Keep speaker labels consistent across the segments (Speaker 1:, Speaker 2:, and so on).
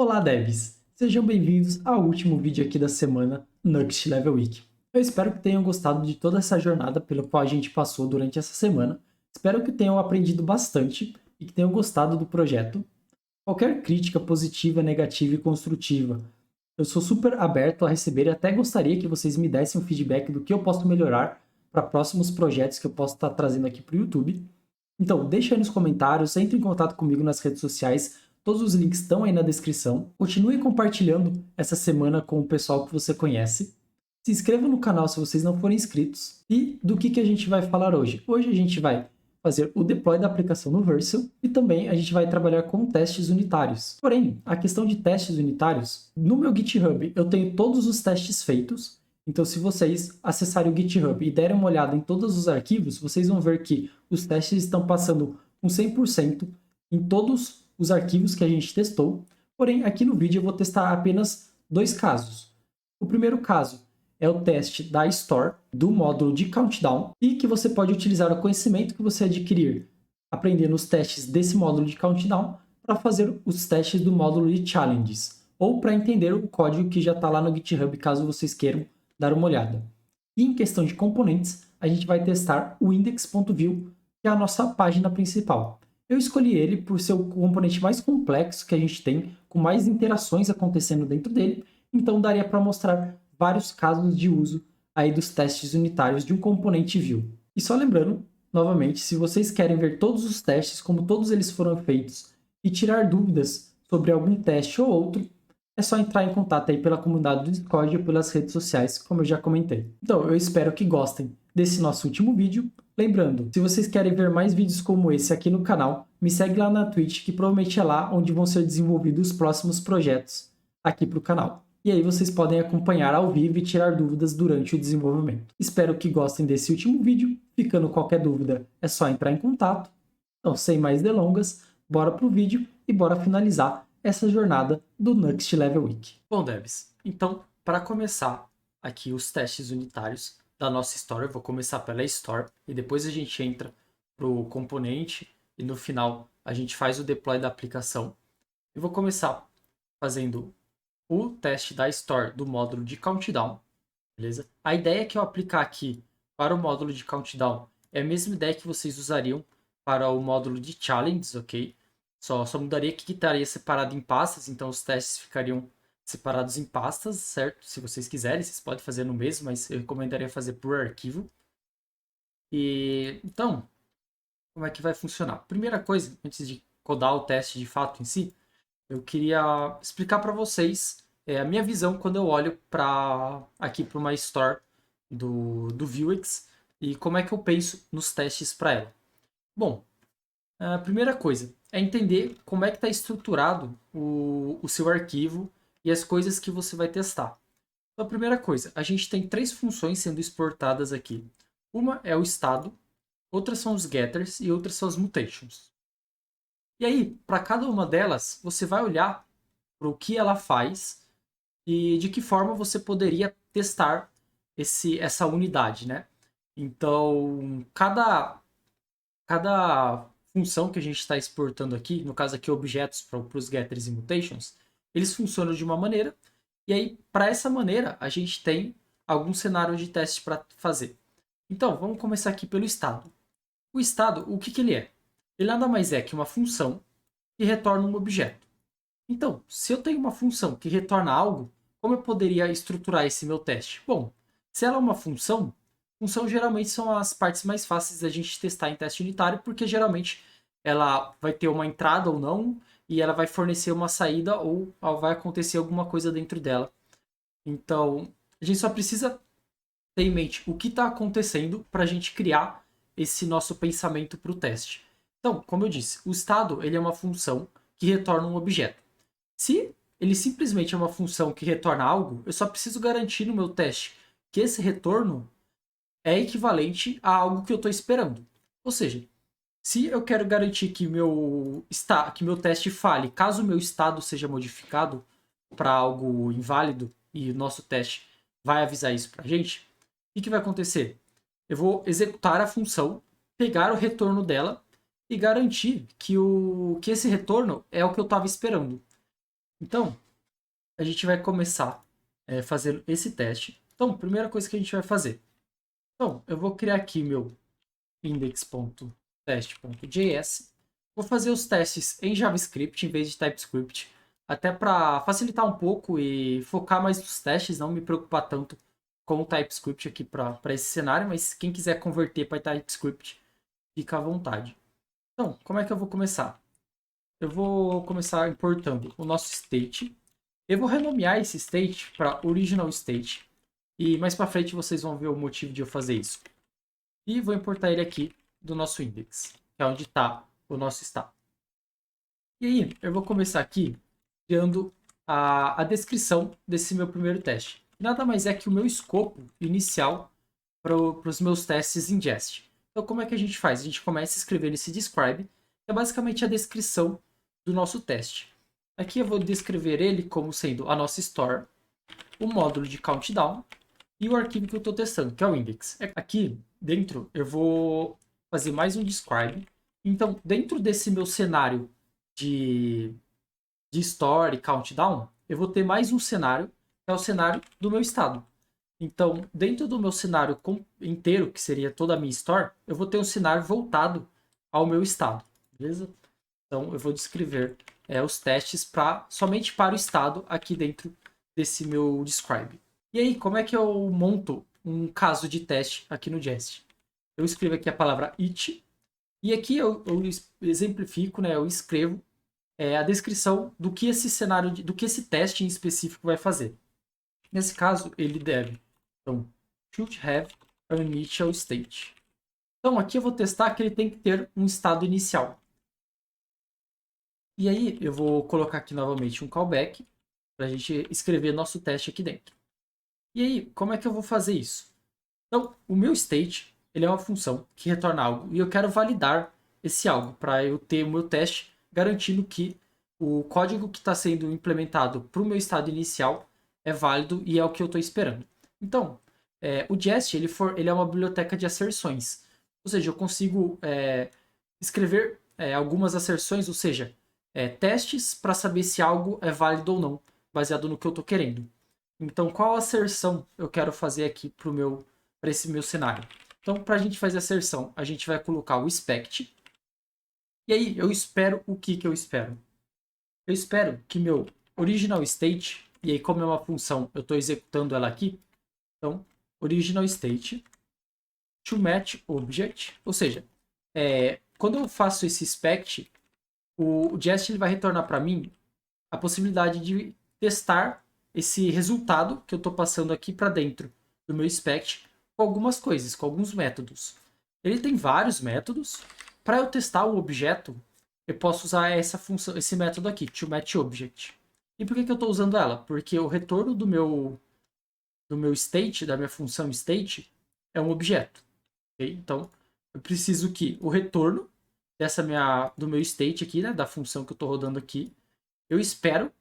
Speaker 1: Olá, devs! Sejam bem-vindos ao último vídeo aqui da semana Next Level Week. Eu espero que tenham gostado de toda essa jornada pela qual a gente passou durante essa semana. Espero que tenham aprendido bastante e que tenham gostado do projeto. Qualquer crítica positiva, negativa e construtiva, eu sou super aberto a receber e até gostaria que vocês me dessem um feedback do que eu posso melhorar para próximos projetos que eu posso estar trazendo aqui para o YouTube. Então, deixa aí nos comentários, entre em contato comigo nas redes sociais, todos os links estão aí na descrição. Continue compartilhando essa semana com o pessoal que você conhece. Se inscreva no canal se vocês não forem inscritos. E do que a gente vai falar hoje? Hoje a gente vai fazer o deploy da aplicação no Vercel e também a gente vai trabalhar com testes unitários. Porém, a questão de testes unitários, no meu GitHub eu tenho todos os testes feitos. Então, se vocês acessarem o GitHub e derem uma olhada em todos os arquivos, vocês vão ver que os testes estão passando com 100% em todos os arquivos que a gente testou. Porém, aqui no vídeo eu vou testar apenas dois casos. O primeiro caso é o teste da Store, do módulo de Countdown, e que você pode utilizar o conhecimento que você adquirir aprendendo os testes desse módulo de Countdown para fazer os testes do módulo de Challenges, ou para entender o código que já está lá no GitHub, caso vocês queiram dar uma olhada. E em questão de componentes, a gente vai testar o index.view, que é a nossa página principal. Eu escolhi ele por ser o componente mais complexo que a gente tem, com mais interações acontecendo dentro dele, então daria para mostrar vários casos de uso aí dos testes unitários de um componente view. E só lembrando, novamente, se vocês querem ver todos os testes, como todos eles foram feitos, e tirar dúvidas sobre algum teste ou outro, é só entrar em contato aí pela comunidade do Discord ou pelas redes sociais, como eu já comentei. Então, eu espero que gostem desse nosso último vídeo. Lembrando, se vocês querem ver mais vídeos como esse aqui no canal, me segue lá na Twitch, que provavelmente é lá onde vão ser desenvolvidos os próximos projetos aqui para o canal. E aí vocês podem acompanhar ao vivo e tirar dúvidas durante o desenvolvimento. Espero que gostem desse último vídeo. Ficando qualquer dúvida, é só entrar em contato. Então, sem mais delongas, bora pro vídeo e bora finalizar essa jornada do Next Level Week. Bom, devs, então, para começar aqui os testes unitários da nossa Store, eu vou começar pela Store e depois a gente entra pro componente e no final a gente faz o deploy da aplicação. Eu vou começar fazendo o teste da Store do módulo de Countdown, beleza? A ideia que eu aplicar aqui para o módulo de Countdown é a mesma ideia que vocês usariam para o módulo de Challenges, ok? Só mudaria que estaria separado em pastas, então os testes ficariam separados em pastas, certo? Se vocês quiserem, vocês podem fazer no mesmo, mas eu recomendaria fazer por arquivo. E então, como é que vai funcionar? Primeira coisa, antes de codar o teste de fato em si, eu queria explicar para vocês a minha visão quando eu olho aqui para uma store do Vuex e como é que eu penso nos testes para ela. Bom, a primeira coisa é entender como é que está estruturado o seu arquivo e as coisas que você vai testar. Então, a primeira coisa, a gente tem três funções sendo exportadas aqui. Uma é o estado, outras são os getters e outras são as mutations. E aí, para cada uma delas, você vai olhar para o que ela faz e de que forma você poderia testar essa unidade, né? Então, cada função que a gente está exportando aqui, no caso aqui objetos para os getters e mutations, eles funcionam de uma maneira, e aí para essa maneira a gente tem algum cenário de teste para fazer. Então, vamos começar aqui pelo estado. O estado, o que ele é? Ele nada mais é que uma função que retorna um objeto. Então, se eu tenho uma função que retorna algo, como eu poderia estruturar esse meu teste? Bom, se ela é uma função geralmente são as partes mais fáceis da gente testar em teste unitário, porque geralmente ela vai ter uma entrada ou não, e ela vai fornecer uma saída ou vai acontecer alguma coisa dentro dela. Então, a gente só precisa ter em mente o que está acontecendo para a gente criar esse nosso pensamento para o teste. Então, como eu disse, o estado ele é uma função que retorna um objeto. Se ele simplesmente é uma função que retorna algo, eu só preciso garantir no meu teste que esse retorno é equivalente a algo que eu estou esperando. Ou seja, se eu quero garantir que meu teste falhe caso o meu estado seja modificado para algo inválido e o nosso teste vai avisar isso para a gente, o que vai acontecer? Eu vou executar a função, pegar o retorno dela e garantir que esse retorno é o que eu estava esperando. Então, a gente vai começar fazendo esse teste. Então, primeira coisa que a gente vai fazer. Então, eu vou criar aqui meu index.test.js. Vou fazer os testes em JavaScript em vez de TypeScript, até para facilitar um pouco e focar mais nos testes, não me preocupar tanto com o TypeScript aqui para esse cenário, mas quem quiser converter para TypeScript, fica à vontade. Então, como é que eu vou começar? Eu vou começar importando o nosso state. Eu vou renomear esse state para original state. E mais para frente vocês vão ver o motivo de eu fazer isso. E vou importar ele aqui do nosso index, que é onde está o nosso estado. E aí, eu vou começar aqui criando a descrição desse meu primeiro teste. Nada mais é que o meu escopo inicial para os meus testes em Jest. Então, como é que a gente faz? A gente começa escrevendo esse describe, que é basicamente a descrição do nosso teste. Aqui eu vou descrever ele como sendo a nossa store, o módulo de countdown e o arquivo que eu estou testando, que é o index. Aqui dentro eu vou fazer mais um describe. Então, dentro desse meu cenário de, de store e countdown, eu vou ter mais um cenário, que é o cenário do meu estado. Então, dentro do meu cenário inteiro, que seria toda a minha store, eu vou ter um cenário voltado ao meu estado, beleza? Então, eu vou descrever os testes somente para o estado aqui dentro desse meu describe. E aí, como é que eu monto um caso de teste aqui no Jest? Eu escrevo aqui a palavra it, e aqui eu exemplifico, né, eu escrevo a descrição do que esse cenário, do que esse teste em específico vai fazer. Nesse caso, ele deve, então, should have an initial state. Então, aqui eu vou testar que ele tem que ter um estado inicial. E aí, eu vou colocar aqui novamente um callback para a gente escrever nosso teste aqui dentro. E aí, como é que eu vou fazer isso? Então, o meu state, ele é uma função que retorna algo e eu quero validar esse algo para eu ter o meu teste garantindo que o código que está sendo implementado para o meu estado inicial é válido e é o que eu estou esperando. Então, o Jest ele é uma biblioteca de asserções, ou seja, eu consigo escrever algumas asserções, ou seja, testes para saber se algo é válido ou não, baseado no que eu estou querendo. Então, qual asserção eu quero fazer aqui para esse meu cenário? Então, para a gente fazer a asserção, a gente vai colocar o expect. E aí, eu espero o que eu espero? Eu espero que meu original state, e aí como é uma função, eu estou executando ela aqui. Então, original state to match object, ou seja, quando eu faço esse expect, o Jest ele vai retornar para mim a possibilidade de testar esse resultado que eu estou passando aqui para dentro do meu expect com algumas coisas, com alguns métodos. Ele tem vários métodos. Para eu testar o objeto, eu posso usar essa função, esse método aqui, toMatchObject. E por que eu estou usando ela? Porque o retorno do meu state, da minha função state, é um objeto. Okay? Então, eu preciso que o retorno do meu state aqui, né, da função que eu estou rodando aqui, eu espero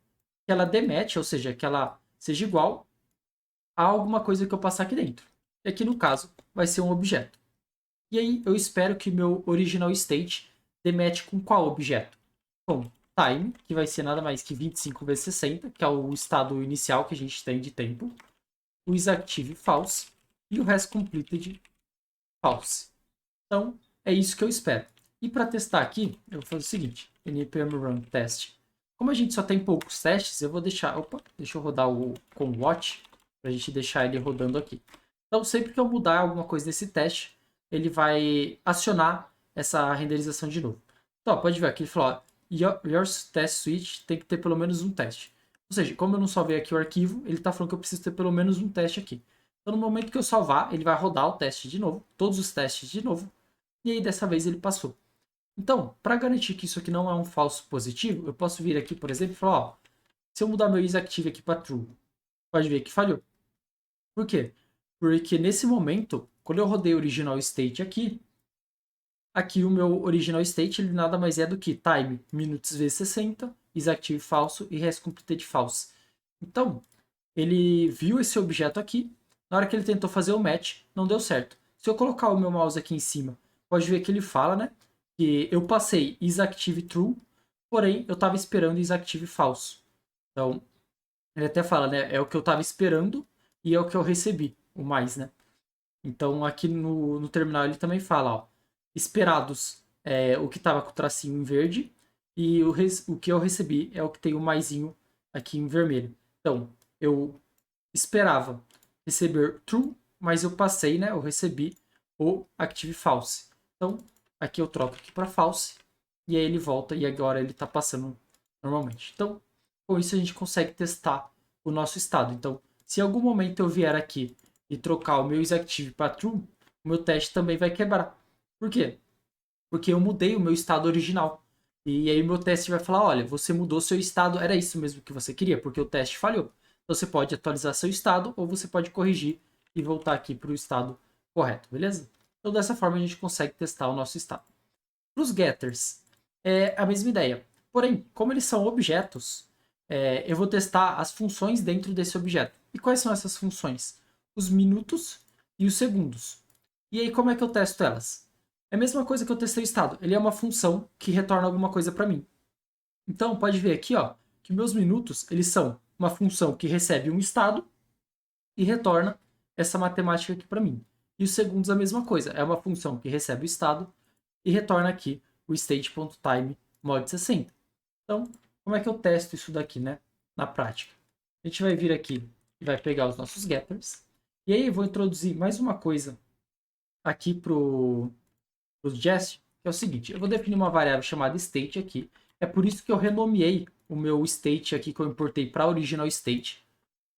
Speaker 1: que ela demete, ou seja, que ela seja igual a alguma coisa que eu passar aqui dentro. E aqui, no caso, vai ser um objeto. E aí, eu espero que meu original state demete com qual objeto? Com time, que vai ser nada mais que 25 vezes 60, que é o estado inicial que a gente tem de tempo. O isActive false e o hasCompleted false. Então, é isso que eu espero. E para testar aqui, eu vou fazer o seguinte: npm run test. Como a gente só tem poucos testes, eu vou deixar... Opa, deixa eu rodar com o watch, para a gente deixar ele rodando aqui. Então, sempre que eu mudar alguma coisa desse teste, ele vai acionar essa renderização de novo. Então, pode ver aqui, ele falou, ó, your test suite tem que ter pelo menos um teste. Ou seja, como eu não salvei aqui o arquivo, ele está falando que eu preciso ter pelo menos um teste aqui. Então, no momento que eu salvar, ele vai rodar o teste de novo, todos os testes de novo, e aí dessa vez ele passou. Então, para garantir que isso aqui não é um falso positivo, eu posso vir aqui, por exemplo, e falar, ó, se eu mudar meu isActive aqui para true, pode ver que falhou. Por quê? Porque nesse momento, quando eu rodei o original state aqui o meu original state ele nada mais é do que time minutes vezes 60, isActive falso e hasCompleted false. Então, ele viu esse objeto aqui, na hora que ele tentou fazer o match, não deu certo. Se eu colocar o meu mouse aqui em cima, pode ver que ele fala, né, que eu passei isActive true, porém eu estava esperando isActive falso. Então, ele até fala, né? É o que eu estava esperando e é o que eu recebi, o mais, né? Então, aqui no terminal ele também fala, ó, esperados é o que estava com o tracinho em verde e o que eu recebi é o que tem o maisinho aqui em vermelho. Então, eu esperava receber true, mas eu passei, né? Eu recebi o active false. Então, aqui eu troco aqui para false e aí ele volta e agora ele está passando normalmente. Então, com isso a gente consegue testar o nosso estado. Então, se em algum momento eu vier aqui e trocar o meu isActive para true, o meu teste também vai quebrar. Por quê? Porque eu mudei o meu estado original. E aí o meu teste vai falar, olha, você mudou seu estado, era isso mesmo que você queria, porque o teste falhou. Então você pode atualizar seu estado ou você pode corrigir e voltar aqui para o estado correto, beleza? Então dessa forma a gente consegue testar o nosso estado. Para os getters, é a mesma ideia. Porém, como eles são objetos, eu vou testar as funções dentro desse objeto. E quais são essas funções? Os minutos e os segundos. E aí, como é que eu testo elas? É a mesma coisa que eu testei o estado. Ele é uma função que retorna alguma coisa para mim. Então, pode ver aqui, ó, que meus minutos, eles são uma função que recebe um estado e retorna essa matemática aqui para mim. E os segundos a mesma coisa. É uma função que recebe o estado e retorna aqui o state.time mod 60. Então, como é que eu testo isso daqui, né, na prática? A gente vai vir aqui e vai pegar os nossos getters. E aí eu vou introduzir mais uma coisa aqui para o Jest, que é o seguinte, eu vou definir uma variável chamada state aqui. É por isso que eu renomeei o meu state aqui que eu importei para original state,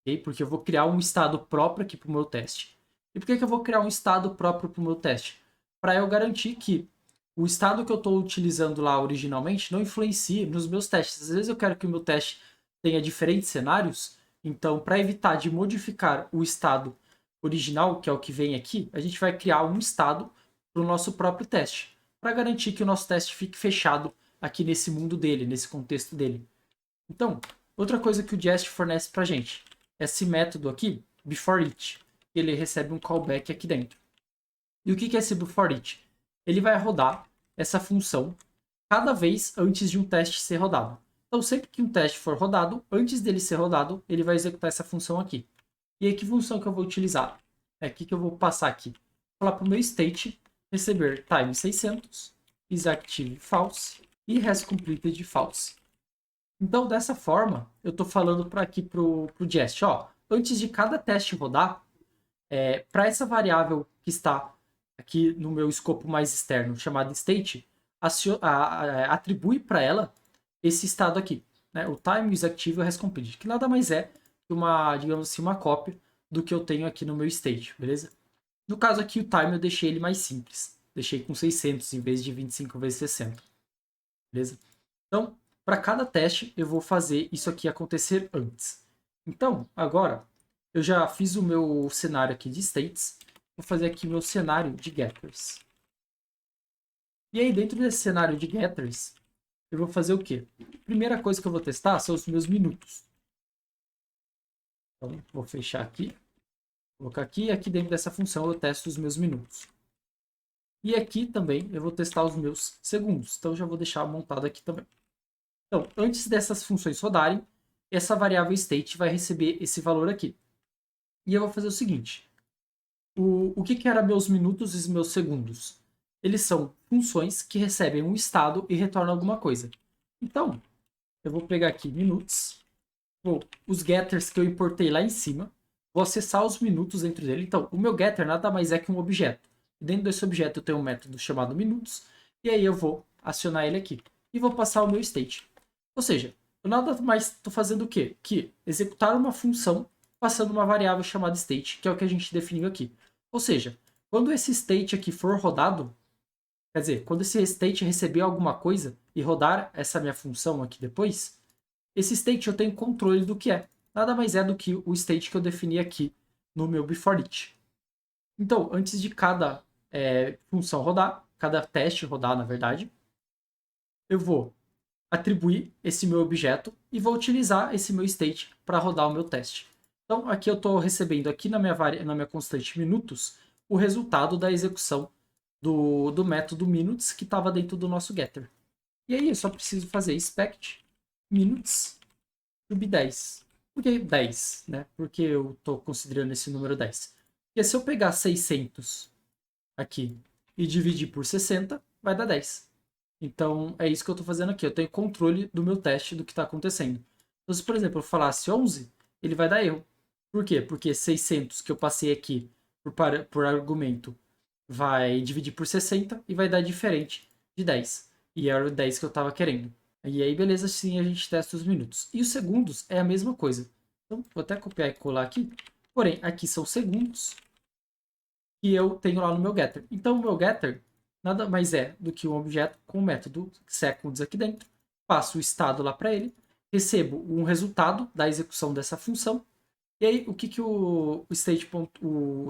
Speaker 1: okay? Porque eu vou criar um estado próprio aqui para o meu teste. E por que eu vou criar um estado próprio para o meu teste? Para eu garantir que o estado que eu estou utilizando lá originalmente não influencie nos meus testes. Às vezes eu quero que o meu teste tenha diferentes cenários, então para evitar de modificar o estado original, que é o que vem aqui, a gente vai criar um estado para o nosso próprio teste, para garantir que o nosso teste fique fechado aqui nesse mundo dele, nesse contexto dele. Então, outra coisa que o Jest fornece para a gente, esse método aqui, beforeEach, ele recebe um callback aqui dentro. E o que é esse beforeEach? Ele vai rodar essa função cada vez antes de um teste ser rodado. Então, sempre que um teste for rodado, antes dele ser rodado, ele vai executar essa função aqui. E aí, que função que eu vou utilizar? É aqui que eu vou passar aqui. Vou falar para o meu state receber time 600, isActive false e hasCompleted false. Então, dessa forma, eu estou falando para aqui para o Jest, ó, antes de cada teste rodar, para essa variável que está aqui no meu escopo mais externo, chamada state, atribui para ela esse estado aqui, né? O time is active e hasCompleted, que nada mais é que uma, digamos assim, uma cópia do que eu tenho aqui no meu state, beleza? No caso aqui, o time eu deixei ele mais simples. Deixei com 600 em vez de 25 vezes 60. Beleza? Então, para cada teste, eu vou fazer isso aqui acontecer antes. Então, agora, eu já fiz o meu cenário aqui de states. Vou fazer aqui meu cenário de getters. E aí, dentro desse cenário de getters, eu vou fazer o quê? Primeira coisa que eu vou testar são os meus minutos. Então, vou fechar aqui. Colocar aqui, e aqui dentro dessa função eu testo os meus minutos. E aqui também eu vou testar os meus segundos. Então já vou deixar montado aqui também. Então, antes dessas funções rodarem, essa variável state vai receber esse valor aqui. E eu vou fazer o seguinte. O que era meus minutos e meus segundos? Eles são funções que recebem um estado e retornam alguma coisa. Então, eu vou pegar aqui minutos. Os getters que eu importei lá em cima. Vou acessar os minutos dentro dele. Então, o meu getter nada mais é que um objeto. Dentro desse objeto eu tenho um método chamado minutos. E aí eu vou acionar ele aqui. E vou passar o meu state. Ou seja, eu nada mais estou fazendo o quê? Que executar uma função passando uma variável chamada state, que é o que a gente definiu aqui. Ou seja, quando esse state aqui for rodado, quer dizer, quando esse state receber alguma coisa e rodar essa minha função aqui depois, esse state eu tenho controle do que é. Nada mais é do que o state que eu defini aqui no meu beforeEach. Então, antes de cada função rodar, cada teste rodar, na verdade, eu vou atribuir esse meu objeto e vou utilizar esse meu state para rodar o meu teste. Então, aqui eu estou recebendo aqui na minha constante minutos o resultado da execução do método minutes que estava dentro do nosso getter. E aí eu só preciso fazer expect minutes sub 10. Por que 10, né? Porque eu estou considerando esse número 10. Porque se eu pegar 600 aqui e dividir por 60, vai dar 10. Então, é isso que eu estou fazendo aqui. Eu tenho controle do meu teste, do que está acontecendo. Então, se, por exemplo, eu falasse 11, ele vai dar erro. Por quê? Porque 600 que eu passei aqui por argumento vai dividir por 60 e vai dar diferente de 10. E era o 10 que eu estava querendo. E aí, beleza, sim, a gente testa os minutos. E os segundos é a mesma coisa. Então, vou até copiar e colar aqui. Porém, aqui são segundos que eu tenho lá no meu getter. Então, o meu getter nada mais é do que um objeto com o método seconds aqui dentro. Passo o estado lá para ele, recebo um resultado da execução dessa função. E aí, o que o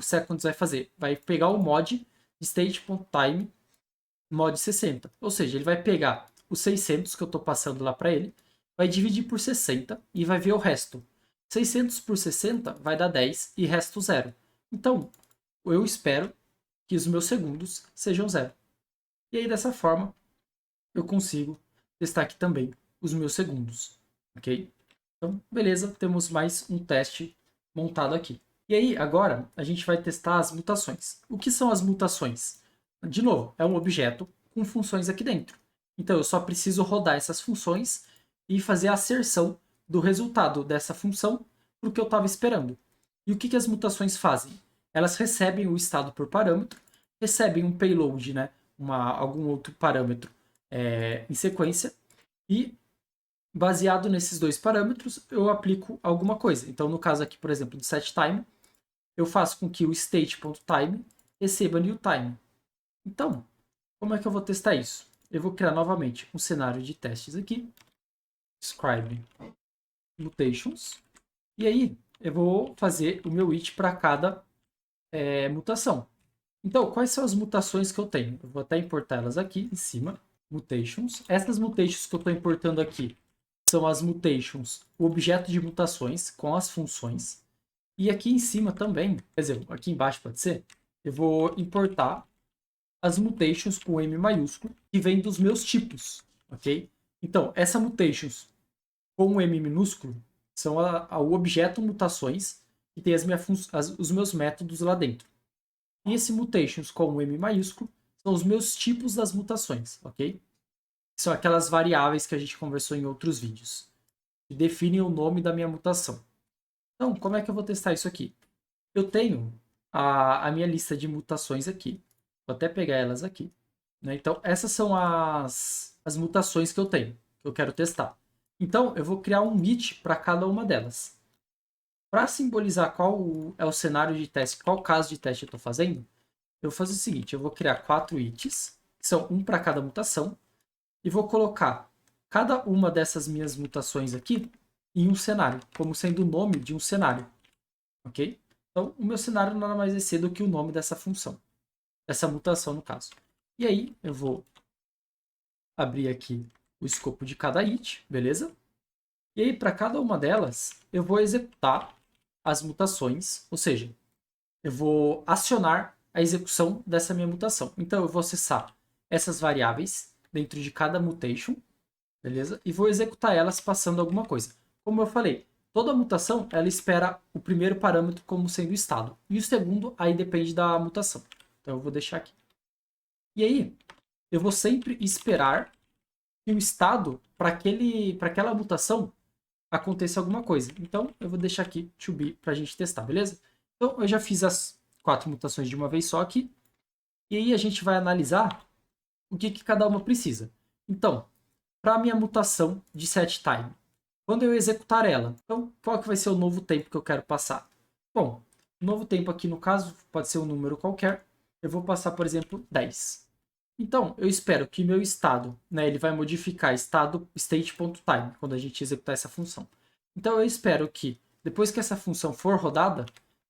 Speaker 1: seconds vai fazer? Vai pegar o mod state.time mod 60. Ou seja, ele vai pegar os 600 que eu estou passando lá para ele, vai dividir por 60 e vai ver o resto. 600 por 60 vai dar 10 e resto 0. Então, eu espero que os meus segundos sejam 0. E aí, dessa forma, eu consigo testar aqui também os meus segundos. Ok? Então, beleza, temos mais um teste montado aqui. E aí, agora, a gente vai testar as mutações. O que são as mutações? De novo, é um objeto com funções aqui dentro. Então, eu só preciso rodar essas funções e fazer a asserção do resultado dessa função para o que eu estava esperando. E o que as mutações fazem? Elas recebem o estado por parâmetro, recebem um payload, né, algum outro parâmetro em sequência, e baseado nesses dois parâmetros, eu aplico alguma coisa. Então, no caso aqui, por exemplo, do setTime, eu faço com que o state.time receba newTime. Então, como é que eu vou testar isso? Eu vou criar novamente um cenário de testes aqui, describe mutations, e aí eu vou fazer o meu it para cada mutação. Então, quais são as mutações que eu tenho? Eu vou até importar elas aqui em cima, mutations. Essas mutations que eu estou importando aqui são as mutations, o objeto de mutações com as funções. E aqui em cima também, quer dizer, aqui embaixo pode ser, eu vou importar as mutations com M maiúsculo, que vem dos meus tipos, ok? Então, essa mutations com M minúsculo são o objeto mutações que tem os meus métodos lá dentro. E esse mutations com M maiúsculo são os meus tipos das mutações, ok? São aquelas variáveis que a gente conversou em outros vídeos, que definem o nome da minha mutação. Então, como é que eu vou testar isso aqui? Eu tenho a minha lista de mutações aqui. Vou até pegar elas aqui. Né? Então, essas são as mutações que eu tenho, que eu quero testar. Então, eu vou criar um it para cada uma delas. Para simbolizar qual é o cenário de teste, qual caso de teste eu estou fazendo, eu vou fazer o seguinte, eu vou criar 4 its, que são um para cada mutação, e vou colocar cada uma dessas minhas mutações aqui em um cenário, como sendo o nome de um cenário. Ok? Então, o meu cenário nada mais vai ser do que o nome dessa função, dessa mutação no caso. E aí, eu vou abrir aqui o escopo de cada it, beleza? E aí, para cada uma delas, eu vou executar as mutações, ou seja, eu vou acionar a execução dessa minha mutação. Então, eu vou acessar essas variáveis dentro de cada mutation, beleza? E vou executar elas passando alguma coisa. Como eu falei, toda mutação, ela espera o primeiro parâmetro como sendo o estado. E o segundo, aí depende da mutação. Então, eu vou deixar aqui. E aí, eu vou sempre esperar que o estado, para aquela mutação, aconteça alguma coisa. Então, eu vou deixar aqui to be para a gente testar, beleza? Então, eu já fiz as 4 mutações de uma vez só aqui. E aí, a gente vai analisar o que cada uma precisa. Então, para a minha mutação de setTime, quando eu executar ela, então, qual que vai ser o novo tempo que eu quero passar? Bom, o novo tempo aqui, no caso, pode ser um número qualquer. Eu vou passar, por exemplo, 10. Então, eu espero que meu estado, né, ele vai modificar estado state.time, quando a gente executar essa função. Então, eu espero que, depois que essa função for rodada,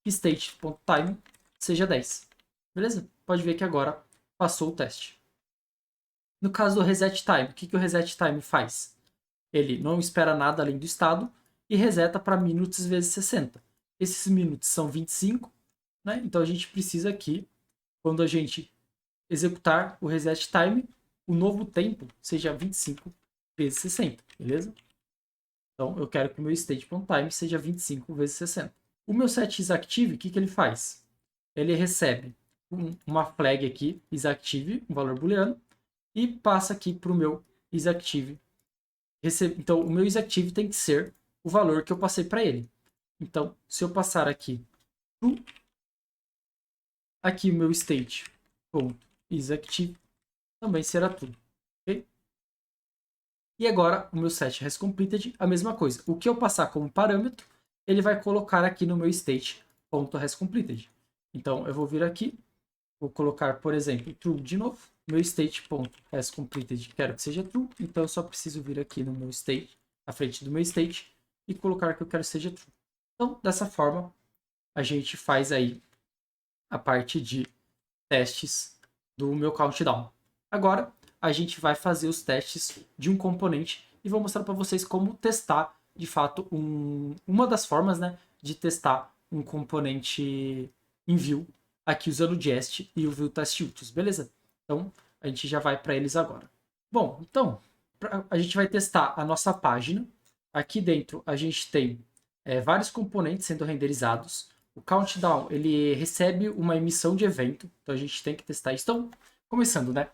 Speaker 1: state.time seja 10. Beleza? Pode ver que agora passou o teste. No caso do reset time, o que o reset time faz? Ele não espera nada além do estado e reseta para minutos vezes 60. Esses minutos são 25, né? Então a gente precisa aqui, quando a gente executar o reset time, o novo tempo seja 25 vezes 60, beleza? Então, eu quero que o meu state.time seja 25 vezes 60. O meu set isActive, o que ele faz? Ele recebe uma flag aqui, isActive, um valor booleano, e passa aqui para o meu isActive. Então, o meu isActive tem que ser o valor que eu passei para ele. Então, se eu passar aqui aqui o meu state.isActive também será true. Okay? E agora, o meu set hasCompleted, a mesma coisa. O que eu passar como parâmetro, ele vai colocar aqui no meu state.hasCompleted. Então, eu vou vir aqui, vou colocar, por exemplo, true de novo. Meu state.hasCompleted quero que seja true, então eu só preciso vir aqui no meu state, à frente do meu state, e colocar que eu quero que seja true. Então, dessa forma, a gente faz aí a parte de testes do meu countdown. Agora, a gente vai fazer os testes de um componente e vou mostrar para vocês como testar, de fato, uma das formas, né, de testar um componente em view, aqui usando o Jest e o View Test Utils, beleza? Então, a gente já vai para eles agora. Bom, então, a gente vai testar a nossa página. Aqui dentro, a gente tem vários componentes sendo renderizados. O countdown, ele recebe uma emissão de evento, então a gente tem que testar isso. Então, começando, né?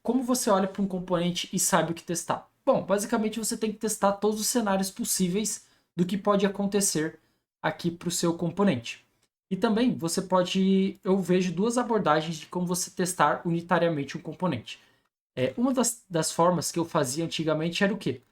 Speaker 1: Como você olha para um componente e sabe o que testar? Bom, basicamente você tem que testar todos os cenários possíveis do que pode acontecer aqui para o seu componente. E também você pode, eu vejo duas abordagens de como você testar unitariamente um componente. Uma das formas que eu fazia antigamente era o quê?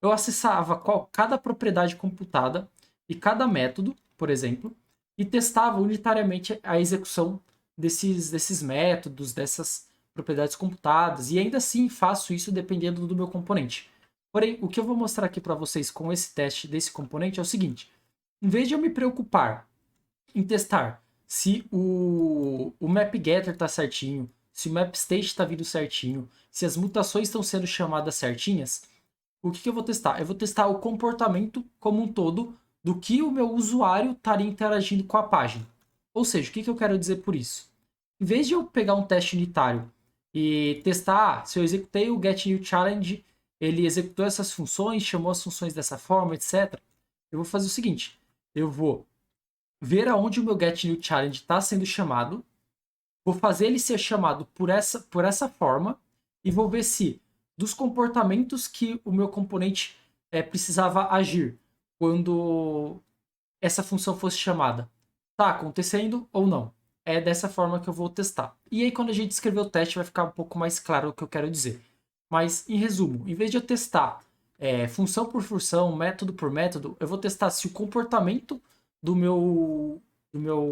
Speaker 1: Eu acessava cada propriedade computada e cada método, por exemplo, e testava unitariamente a execução desses métodos, dessas propriedades computadas, e ainda assim faço isso dependendo do meu componente. Porém, o que eu vou mostrar aqui para vocês com esse teste desse componente é o seguinte: em vez de eu me preocupar em testar se o mapGetter está certinho, se o mapState está vindo certinho, se as mutações estão sendo chamadas certinhas, o que eu vou testar? Eu vou testar o comportamento como um todo do que o meu usuário estaria interagindo com a página. Ou seja, o que eu quero dizer por isso? Em vez de eu pegar um teste unitário e testar se eu executei o getNewChallenge, ele executou essas funções, chamou as funções dessa forma, etc. Eu vou fazer o seguinte: eu vou ver aonde o meu getNewChallenge está sendo chamado, vou fazer ele ser chamado por essa forma e vou ver se dos comportamentos que o meu componente precisava agir quando essa função fosse chamada, está acontecendo ou não. É dessa forma que eu vou testar. E aí, quando a gente escrever o teste, vai ficar um pouco mais claro o que eu quero dizer. Mas, em resumo, em vez de eu testar função por função, método por método, eu vou testar se o comportamento do meu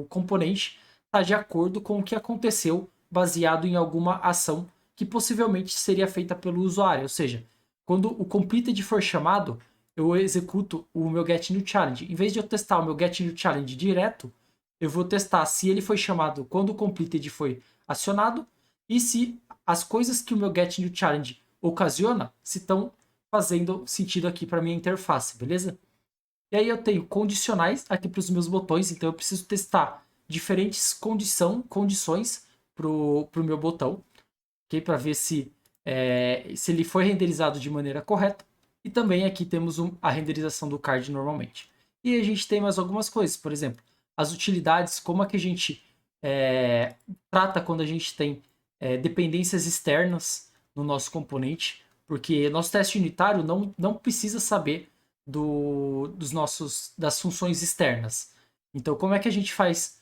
Speaker 1: componente está de acordo com o que aconteceu, baseado em alguma ação que possivelmente seria feita pelo usuário. Ou seja, quando o completed for chamado, eu executo o meu getNewChallenge. Em vez de eu testar o meu getNewChallenge direto, eu vou testar se ele foi chamado quando o completed foi acionado e se as coisas que o meu getNewChallenge ocasiona se estão fazendo sentido aqui para minha interface, beleza? E aí eu tenho condicionais aqui para os meus botões, então eu preciso testar diferentes condições para o meu botão, okay? Para ver se ele foi renderizado de maneira correta. E também aqui temos a renderização do card normalmente. E a gente tem mais algumas coisas, por exemplo, as utilidades, como é que a gente trata quando a gente tem dependências externas no nosso componente, porque nosso teste unitário não precisa saber das funções externas. Então, como é que a gente faz,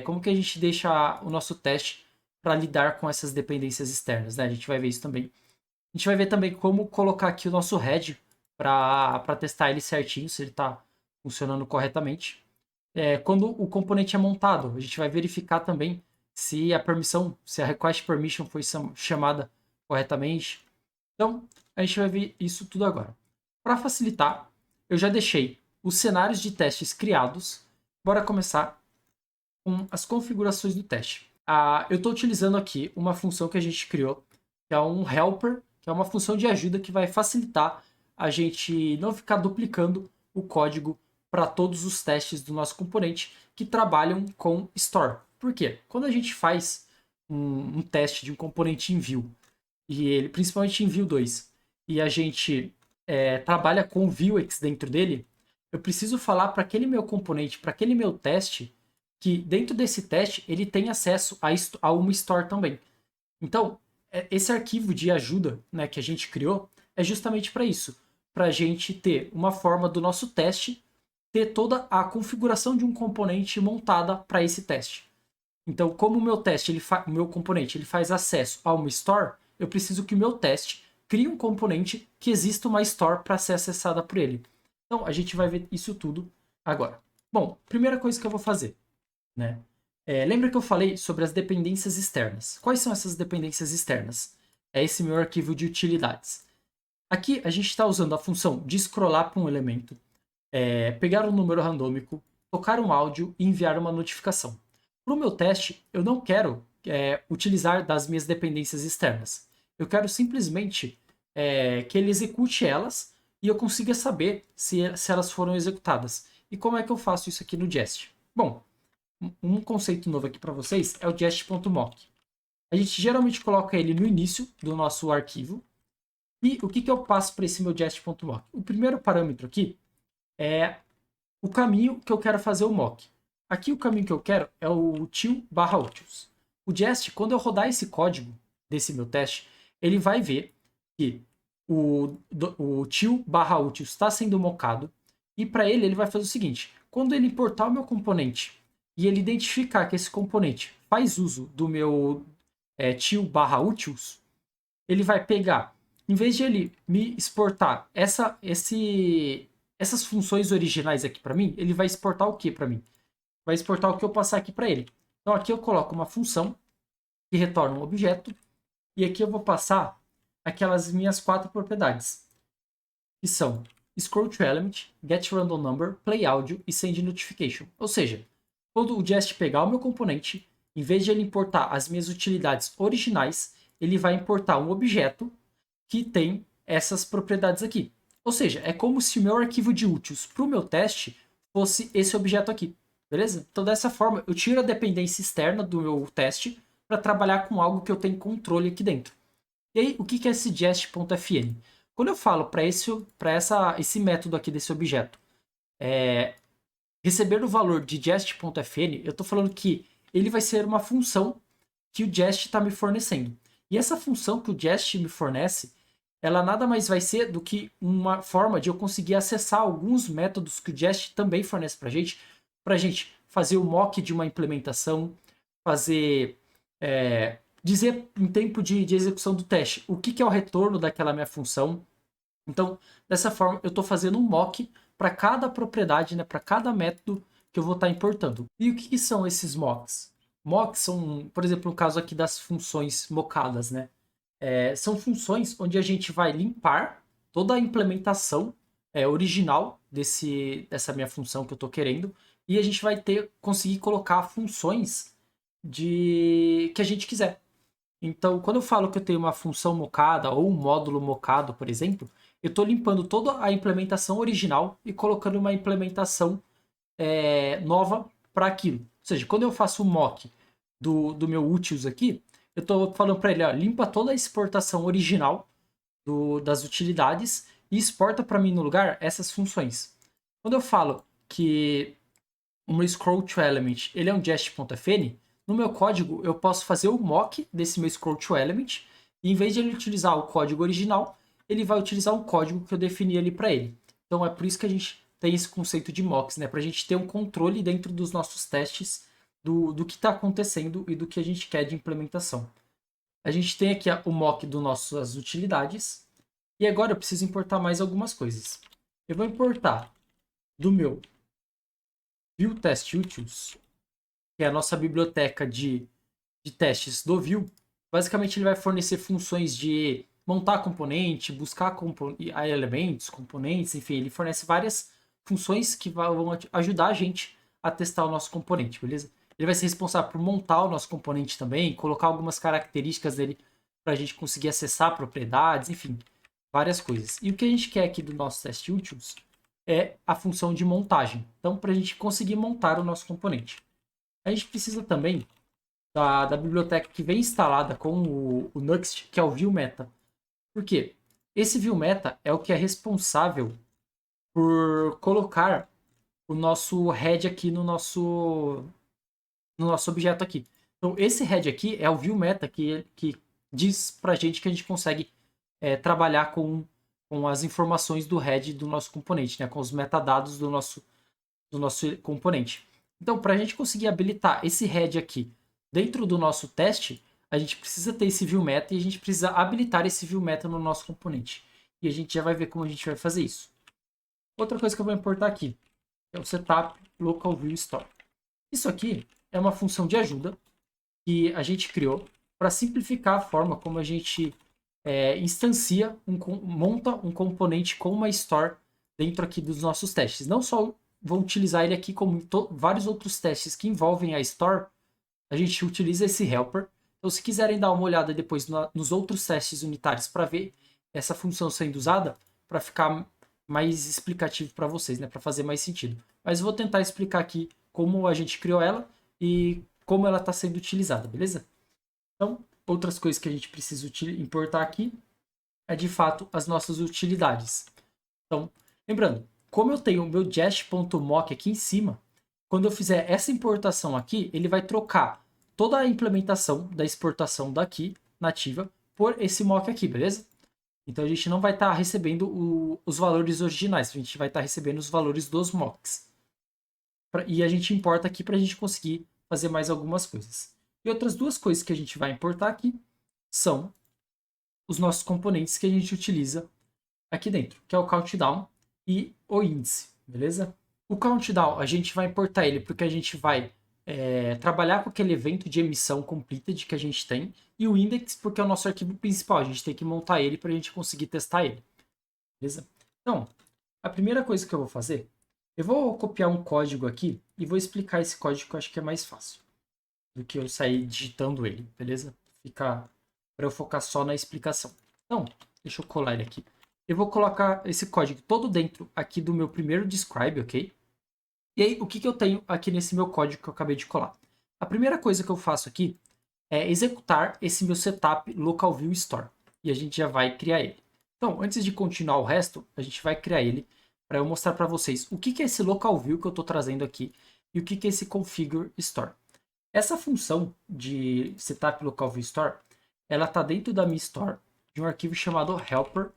Speaker 1: como que a gente deixa o nosso teste para lidar com essas dependências externas, né? A gente vai ver isso também. A gente vai ver também como colocar aqui o nosso head para testar ele certinho, se ele está funcionando corretamente. Quando o componente é montado, a gente vai verificar também se a request permission foi chamada corretamente. Então, a gente vai ver isso tudo agora. Para facilitar, eu já deixei os cenários de testes criados. Bora começar com as configurações do teste. Eu estou utilizando aqui uma função que a gente criou, que é um helper, que é uma função de ajuda que vai facilitar a gente não ficar duplicando o código para todos os testes do nosso componente que trabalham com store. Por quê? Quando a gente faz um teste de um componente em view, e ele, principalmente em view 2, e a gente trabalha com Vuex dentro dele, eu preciso falar para aquele meu componente, para aquele meu teste, que dentro desse teste ele tem acesso a uma store também. Então, esse arquivo de ajuda, né, que a gente criou é justamente para isso, para a gente ter uma forma do nosso teste ter toda a configuração de um componente montada para esse teste. Então, como o meu teste, o meu componente, ele faz acesso a uma store, eu preciso que o meu teste crie um componente que exista uma store para ser acessada por ele. Então, a gente vai ver isso tudo agora. Bom, primeira coisa que eu vou fazer, né? Lembra que eu falei sobre as dependências externas? Quais são essas dependências externas? É esse meu arquivo de utilidades. Aqui a gente está usando a função de scrollar para um elemento, pegar um número randômico, tocar um áudio e enviar uma notificação. Para o meu teste, eu não quero utilizar das minhas dependências externas. Eu quero simplesmente que ele execute elas e eu consiga saber se elas foram executadas. E como é que eu faço isso aqui no Jest? Bom, um conceito novo aqui para vocês é o jest.mock. A gente geralmente coloca ele no início do nosso arquivo. E o que eu passo para esse meu jest.mock? O primeiro parâmetro aqui é o caminho que eu quero fazer o mock. Aqui o caminho que eu quero é o util/utils. O Jest, quando eu rodar esse código desse meu teste, ele vai ver que o util/utils está sendo mockado e para ele vai fazer o seguinte: quando ele importar o meu componente e ele identificar que esse componente faz uso do meu til/utils, ele vai pegar, em vez de ele me exportar essas funções originais aqui para mim, ele vai exportar o que para mim? Vai exportar o que eu passar aqui para ele. Então aqui eu coloco uma função que retorna um objeto e aqui eu vou passar aquelas minhas 4 propriedades, que são scroll to element, get random number, play audio e send notification. Ou seja, quando o Jest pegar o meu componente, em vez de ele importar as minhas utilidades originais, ele vai importar um objeto que tem essas propriedades aqui. Ou seja, é como se o meu arquivo de úteis para o meu teste fosse esse objeto aqui, beleza? Então, dessa forma, eu tiro a dependência externa do meu teste para trabalhar com algo que eu tenho controle aqui dentro. E aí, o que é esse jest.fn? Quando eu falo para esse método aqui desse objeto receber o valor de jest.fn, eu estou falando que ele vai ser uma função que o Jest está me fornecendo. E essa função que o Jest me fornece, ela nada mais vai ser do que uma forma de eu conseguir acessar alguns métodos que o Jest também fornece para a gente fazer o mock de uma implementação, dizer em tempo de execução do teste o que é o retorno daquela minha função. Então, dessa forma, eu estou fazendo um mock para cada propriedade, né, para cada método que eu vou estar importando. E o que são esses mocks? Mocks são, por exemplo, no caso aqui das funções mocadas, né? São funções onde a gente vai limpar toda a implementação original dessa minha função que eu estou querendo e a gente vai conseguir colocar funções que a gente quiser. Então, quando eu falo que eu tenho uma função mocada ou um módulo mocado, por exemplo, eu estou limpando toda a implementação original e colocando uma implementação nova para aquilo. Ou seja, quando eu faço o mock do meu utils aqui, eu estou falando para ele, ó, limpa toda a exportação original das utilidades e exporta para mim no lugar essas funções. Quando eu falo que o meu scroll to element ele é um jest.fn, no meu código eu posso fazer o mock desse meu scroll to element e em vez de ele utilizar o código original, ele vai utilizar um código que eu defini ali para ele. Então é por isso que a gente tem esse conceito de mocks, né? Para a gente ter um controle dentro dos nossos testes do que está acontecendo e do que a gente quer de implementação. A gente tem aqui o mock das nossas utilidades. E agora eu preciso importar mais algumas coisas. Eu vou importar do meu Vue Test Utils, que é a nossa biblioteca de testes do Vue. Basicamente ele vai fornecer funções de montar componente, buscar elementos, componentes, enfim, ele fornece várias funções que vão ajudar a gente a testar o nosso componente, beleza? Ele vai ser responsável por montar o nosso componente também, colocar algumas características dele para a gente conseguir acessar propriedades, enfim, várias coisas. E o que a gente quer aqui do nosso teste utils é a função de montagem. Então, para a gente conseguir montar o nosso componente. A gente precisa também da biblioteca que vem instalada com o Nuxt, que é o Vue Meta. Por quê? esse viewMeta é o que é responsável por colocar o nosso head aqui no nosso objeto aqui. Então, esse head aqui é o viewMeta que diz pra gente que a gente consegue trabalhar com as informações do head do nosso componente, né? Com os metadados do nosso componente. Então, para a gente conseguir habilitar esse head aqui dentro do nosso teste, a gente precisa ter esse viewMeta e a gente precisa habilitar esse viewMeta no nosso componente. E a gente já vai ver como a gente vai fazer isso. Outra coisa que eu vou importar aqui é o setup local view store. Isso aqui é uma função de ajuda que a gente criou para simplificar a forma como a gente instancia, monta um componente com uma store dentro aqui dos nossos testes. Não só vou utilizar ele aqui, como vários outros testes que envolvem a store, a gente utiliza esse helper. Então, se quiserem dar uma olhada depois nos outros testes unitários para ver essa função sendo usada, para ficar mais explicativo para vocês, né, para fazer mais sentido. Mas eu vou tentar explicar aqui como a gente criou ela e como ela está sendo utilizada, beleza? Então, outras coisas que a gente precisa importar aqui é, de fato, as nossas utilidades. Então, lembrando, como eu tenho o meu jest.mock aqui em cima, quando eu fizer essa importação aqui, ele vai trocar toda a implementação da exportação daqui, nativa, por esse mock aqui, beleza? Então a gente não vai estar recebendo os valores originais, a gente vai estar recebendo os valores dos mocks. E a gente importa aqui para a gente conseguir fazer mais algumas coisas. E outras duas coisas que a gente vai importar aqui são os nossos componentes que a gente utiliza aqui dentro, que é o countdown e o índice, beleza? O countdown a gente vai importar ele porque a gente vai trabalhar com aquele evento de emissão completed que a gente tem, e o index porque é o nosso arquivo principal, a gente tem que montar ele para a gente conseguir testar ele, beleza? Então, a primeira coisa que eu vou fazer, eu vou copiar um código aqui e vou explicar esse código que eu acho que é mais fácil do que eu sair digitando ele, beleza? Fica para eu focar só na explicação. Então, deixa eu colar ele aqui. Eu vou colocar esse código todo dentro aqui do meu primeiro describe, ok? E aí, o que eu tenho aqui nesse meu código que eu acabei de colar? A primeira coisa que eu faço aqui é executar esse meu setup local view store. E a gente já vai criar ele. Então, antes de continuar o resto, a gente vai criar ele para eu mostrar para vocês o que é esse local view que eu estou trazendo aqui e o que é esse configure store. Essa função de setup local view store, ela está dentro da minha store de um arquivo chamado helper.js.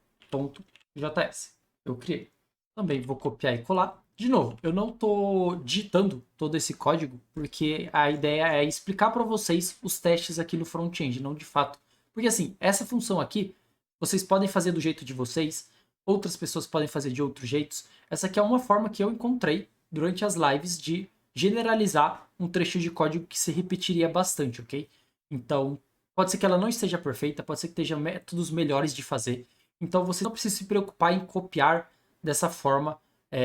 Speaker 1: Eu criei. Também vou copiar e colar. De novo, eu não estou digitando todo esse código, porque a ideia é explicar para vocês os testes aqui no front-end, não de fato. Porque assim, essa função aqui, vocês podem fazer do jeito de vocês, outras pessoas podem fazer de outros jeitos. Essa aqui é uma forma que eu encontrei durante as lives de generalizar um trecho de código que se repetiria bastante, ok? Então, pode ser que ela não esteja perfeita, pode ser que esteja métodos melhores de fazer. Então, você não precisa se preocupar em copiar dessa forma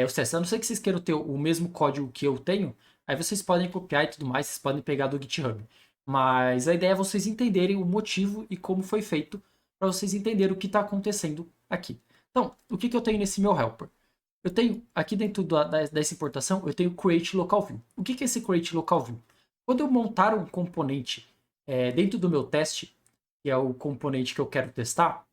Speaker 1: os testes. A não ser que vocês queiram ter o mesmo código que eu tenho, aí vocês podem copiar e tudo mais, vocês podem pegar do GitHub. Mas a ideia é vocês entenderem o motivo e como foi feito, para vocês entenderem o que está acontecendo aqui. Então, o que eu tenho nesse meu helper? Eu tenho, aqui dentro dessa importação, eu tenho create local view. O que é esse create local view? Quando eu montar um componente dentro do meu teste, que é o componente que eu quero testar,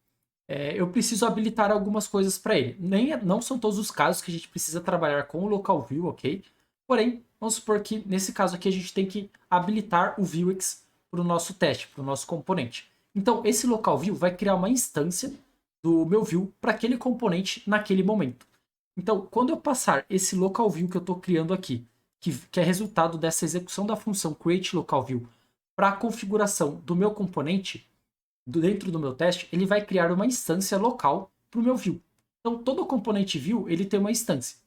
Speaker 1: eu preciso habilitar algumas coisas para ele. Não são todos os casos que a gente precisa trabalhar com o local view, ok? Porém, vamos supor que nesse caso aqui a gente tem que habilitar o Vuex para o nosso teste, para o nosso componente. Então, esse local view vai criar uma instância do meu view para aquele componente naquele momento. Então, quando eu passar esse local view que eu estou criando aqui, que é resultado dessa execução da função create local view, para a configuração do meu componente, dentro do meu teste, ele vai criar uma instância local para o meu view. Então, todo componente view, ele tem uma instância.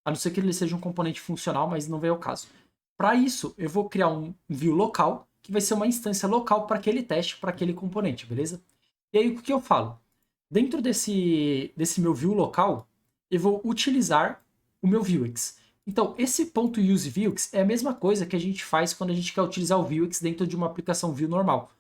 Speaker 1: A não ser que ele seja um componente funcional, mas não vem ao caso. Para isso, eu vou criar um view local, que vai ser uma instância local para aquele teste, para aquele componente, beleza? E aí, o que eu falo? Dentro desse meu view local, eu vou utilizar o meu Vuex. Então, esse ponto use Vuex é a mesma coisa que a gente faz quando a gente quer utilizar o Vuex dentro de uma aplicação Vue normal.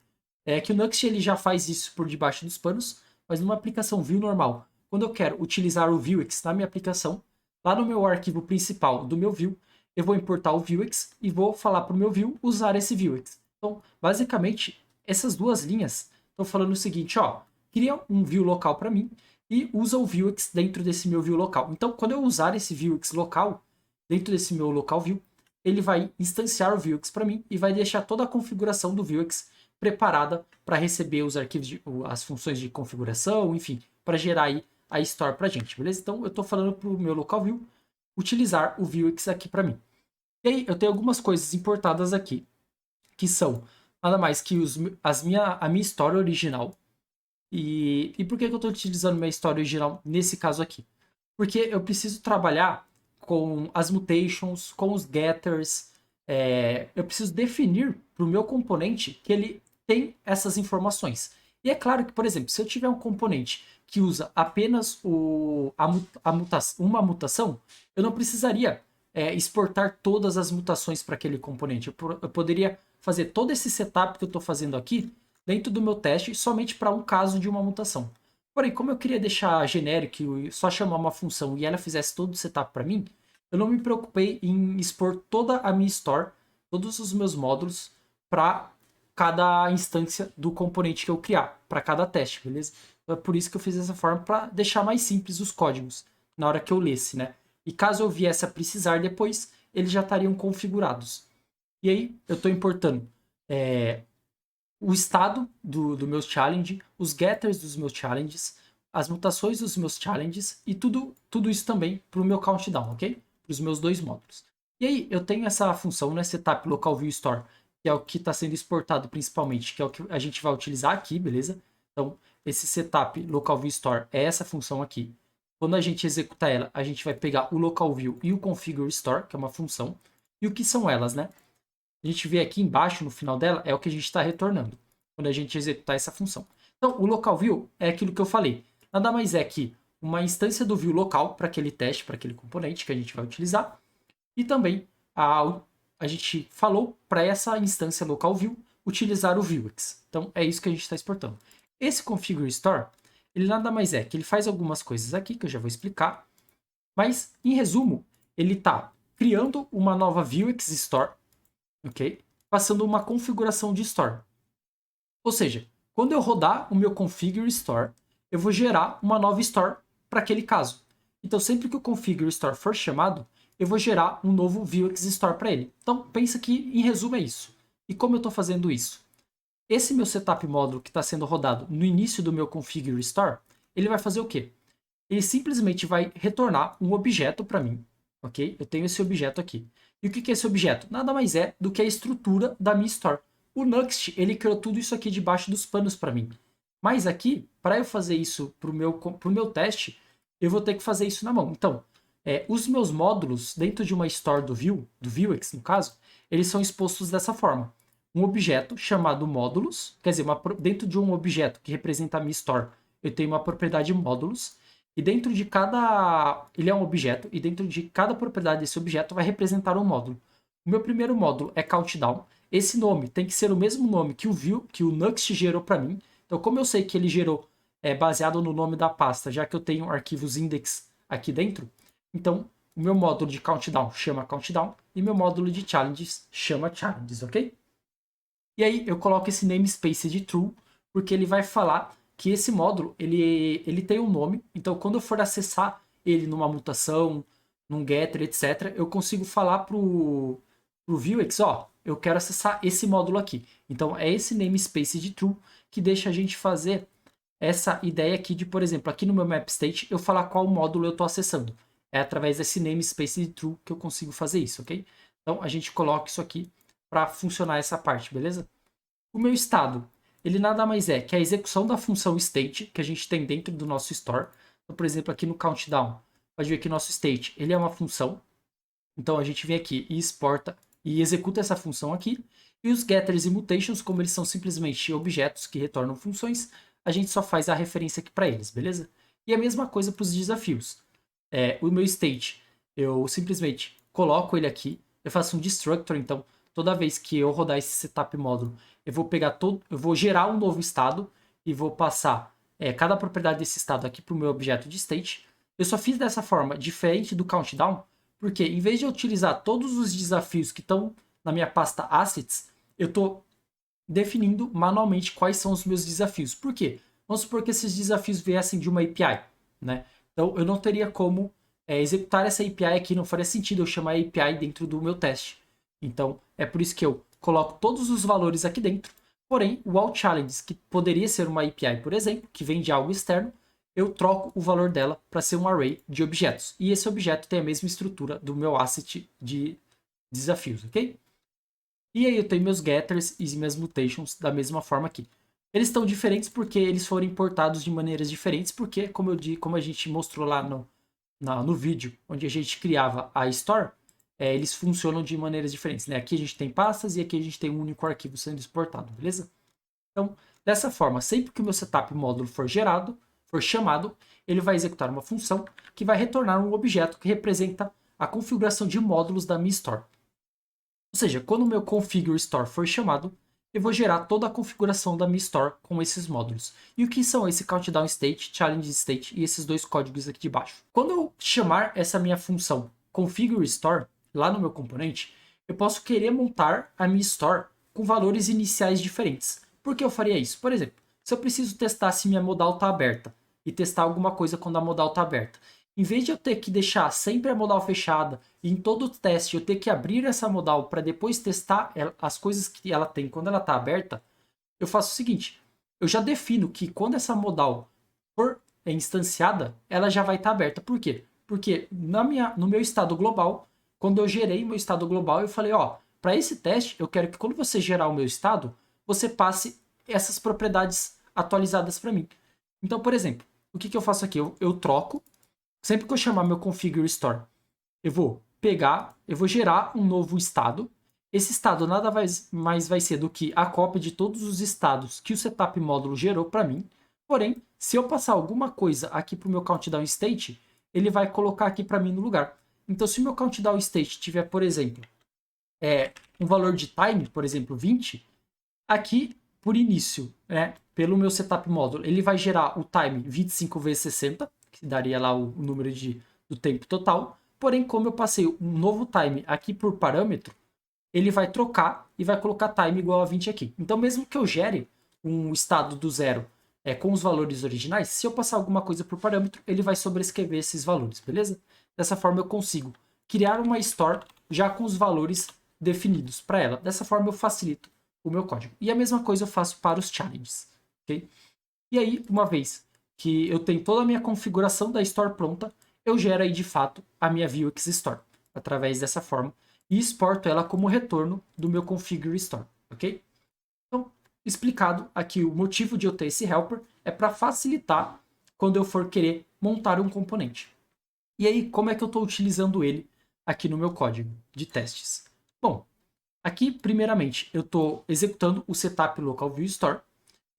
Speaker 1: É que o Nuxt ele já faz isso por debaixo dos panos, mas numa aplicação Vue normal, quando eu quero utilizar o Vuex na minha aplicação, lá no meu arquivo principal do meu Vue, eu vou importar o Vuex e vou falar para o meu Vue usar esse Vuex. Então, basicamente, essas duas linhas estão falando o seguinte, ó, cria um view local para mim e usa o Vuex dentro desse meu view local. Então, quando eu usar esse Vuex local, dentro desse meu local view, ele vai instanciar o Vuex para mim e vai deixar toda a configuração do Vuex preparada para receber os arquivos, as funções de configuração, enfim, para gerar aí a store para a gente, beleza? Então, eu estou falando para o meu local view utilizar o Vuex aqui para mim. E aí, eu tenho algumas coisas importadas aqui, que são nada mais que a minha história original. E por que eu estou utilizando minha história original nesse caso aqui? Porque eu preciso trabalhar com as mutations, com os getters. Eu preciso definir para o meu componente que ele tem essas informações. E é claro que, por exemplo, se eu tiver um componente que usa apenas uma mutação, eu não precisaria exportar todas as mutações para aquele componente. Eu poderia fazer todo esse setup que eu estou fazendo aqui dentro do meu teste somente para um caso de uma mutação. Porém, como eu queria deixar genérico e só chamar uma função e ela fizesse todo o setup para mim, eu não me preocupei em expor toda a minha store, todos os meus módulos, para cada instância do componente que eu criar, para cada teste, beleza? Então é por isso que eu fiz dessa forma, para deixar mais simples os códigos na hora que eu lesse, né? E caso eu viesse a precisar depois, eles já estariam configurados. E aí, eu estou importando o estado do meu challenge, os getters dos meus challenges, as mutações dos meus challenges e tudo isso também para o meu countdown, ok? Para os meus dois módulos. E aí, eu tenho essa função, né, setup local view store, que é o que está sendo exportado principalmente, que é o que a gente vai utilizar aqui, beleza? Então, esse setup local view store é essa função aqui. Quando a gente executar ela, a gente vai pegar o local view e o configure store, que é uma função. E o que são elas, né? A gente vê aqui embaixo, no final dela, é o que a gente está retornando, quando a gente executar essa função. Então, o local view é aquilo que eu falei. Nada mais é que uma instância do view local para aquele teste, para aquele componente que a gente vai utilizar. E também a gente falou para essa instância local view utilizar o Vuex. Então, é isso que a gente está exportando. Esse configure store, ele nada mais é que ele faz algumas coisas aqui que eu já vou explicar. Mas, em resumo, ele está criando uma nova Vuex store, ok? Passando uma configuração de store. Ou seja, quando eu rodar o meu configure store, eu vou gerar uma nova store para aquele caso. Então, sempre que o configure store for chamado, eu vou gerar um novo Vuex store para ele. Então, pensa que, em resumo, é isso. E como eu estou fazendo isso? Esse meu setup módulo que está sendo rodado no início do meu configure store, ele vai fazer o quê? Ele simplesmente vai retornar um objeto para mim, ok? Eu tenho esse objeto aqui. E o que é esse objeto? Nada mais é do que a estrutura da minha store. O Nuxt, ele criou tudo isso aqui debaixo dos panos para mim. Mas aqui, para eu fazer isso para o meu teste, eu vou ter que fazer isso na mão. Então, os meus módulos dentro de uma store do Vuex, no caso, eles são expostos dessa forma. Um objeto chamado módulos, quer dizer, dentro de um objeto que representa a minha store, eu tenho uma propriedade módulos, e dentro de cada... ele é um objeto, e dentro de cada propriedade desse objeto vai representar um módulo. O meu primeiro módulo é countdown. Esse nome tem que ser o mesmo nome que o Nuxt gerou para mim. Então, como eu sei que ele gerou baseado no nome da pasta, já que eu tenho arquivos index aqui dentro, então o meu módulo de countdown chama countdown e meu módulo de challenges chama challenges, ok? E aí eu coloco esse namespace de true, porque ele vai falar que esse módulo ele tem um nome, então quando eu for acessar ele numa mutação, num getter, etc., eu consigo falar pro Vuex, ó, eu quero acessar esse módulo aqui. Então é esse namespace de true que deixa a gente fazer essa ideia aqui de, por exemplo, aqui no meu map state, eu falar qual módulo eu estou acessando. É através desse namespace de true que eu consigo fazer isso, ok? Então a gente coloca isso aqui para funcionar essa parte, beleza? O meu estado, ele nada mais é que a execução da função state que a gente tem dentro do nosso store. Então, por exemplo, aqui no countdown, pode ver que nosso state, ele é uma função. Então a gente vem aqui e exporta e executa essa função aqui. E os getters e mutations, como eles são simplesmente objetos que retornam funções, a gente só faz a referência aqui para eles, beleza? E a mesma coisa para os desafios. O meu state, eu simplesmente coloco ele aqui, eu faço um destructor, então toda vez que eu rodar esse setup módulo, eu vou gerar um novo estado e vou passar cada propriedade desse estado aqui para o meu objeto de state. Eu só fiz dessa forma, diferente do countdown, porque em vez de eu utilizar todos os desafios que estão na minha pasta assets, eu estou definindo manualmente quais são os meus desafios. Por quê? Vamos supor que esses desafios viessem de uma API. né? Então, eu não teria como executar essa API aqui, não faria sentido eu chamar a API dentro do meu teste. Então, é por isso que eu coloco todos os valores aqui dentro, porém, o all_challenges, que poderia ser uma API, por exemplo, que vem de algo externo, eu troco o valor dela para ser um array de objetos. E esse objeto tem a mesma estrutura do meu asset de desafios, ok? E aí eu tenho meus getters e minhas mutations da mesma forma aqui. Eles estão diferentes porque eles foram importados de maneiras diferentes, porque, como a gente mostrou lá no vídeo, onde a gente criava a store, eles funcionam de maneiras diferentes, né? Aqui a gente tem pastas e aqui a gente tem um único arquivo sendo exportado, beleza? Então, dessa forma, sempre que o meu setup módulo for chamado, ele vai executar uma função que vai retornar um objeto que representa a configuração de módulos da minha store. Ou seja, quando o meu configure store for chamado, eu vou gerar toda a configuração da minha store com esses módulos. E o que são esse countdown state, challenge state e esses dois códigos aqui de baixo? Quando eu chamar essa minha função configure store lá no meu componente, eu posso querer montar a minha store com valores iniciais diferentes. Por que eu faria isso? Por exemplo, se eu preciso testar se minha modal está aberta e testar alguma coisa quando a modal está aberta, em vez de eu ter que deixar sempre a modal fechada e em todo teste eu ter que abrir essa modal para depois testar as coisas que ela tem quando ela está aberta, eu faço o seguinte, eu já defino que quando essa modal for instanciada, ela já vai estar aberta. Por quê? Porque no meu estado global, quando eu gerei meu estado global, eu falei, ó, para esse teste, eu quero que quando você gerar o meu estado, você passe essas propriedades atualizadas para mim. Então, por exemplo, o que eu faço aqui? Eu troco, sempre que eu chamar meu configure store, eu vou gerar um novo estado. Esse estado nada mais vai ser do que a cópia de todos os estados que o setup módulo gerou para mim. Porém, se eu passar alguma coisa aqui para o meu countdown state, ele vai colocar aqui para mim no lugar. Então, se o meu countdown state tiver, por exemplo, um valor de time, por exemplo, 20, aqui, por início, pelo meu setup módulo, ele vai gerar o time 25 vezes 60, que daria lá o número do tempo total. Porém, como eu passei um novo time aqui por parâmetro, ele vai trocar e vai colocar time igual a 20 aqui. Então, mesmo que eu gere um estado do zero com os valores originais, se eu passar alguma coisa por parâmetro, ele vai sobrescrever esses valores, beleza? Dessa forma, eu consigo criar uma store já com os valores definidos para ela. Dessa forma, eu facilito o meu código. E a mesma coisa eu faço para os challenges, ok? E aí, uma vez que eu tenho toda a minha configuração da store pronta, eu gero aí de fato a minha Vuex Store através dessa forma e exporto ela como retorno do meu configure store, ok? Então, explicado aqui o motivo de eu ter esse helper é para facilitar quando eu for querer montar um componente. E aí, como é que eu estou utilizando ele aqui no meu código de testes? Bom, aqui, primeiramente, eu estou executando o setup local view store.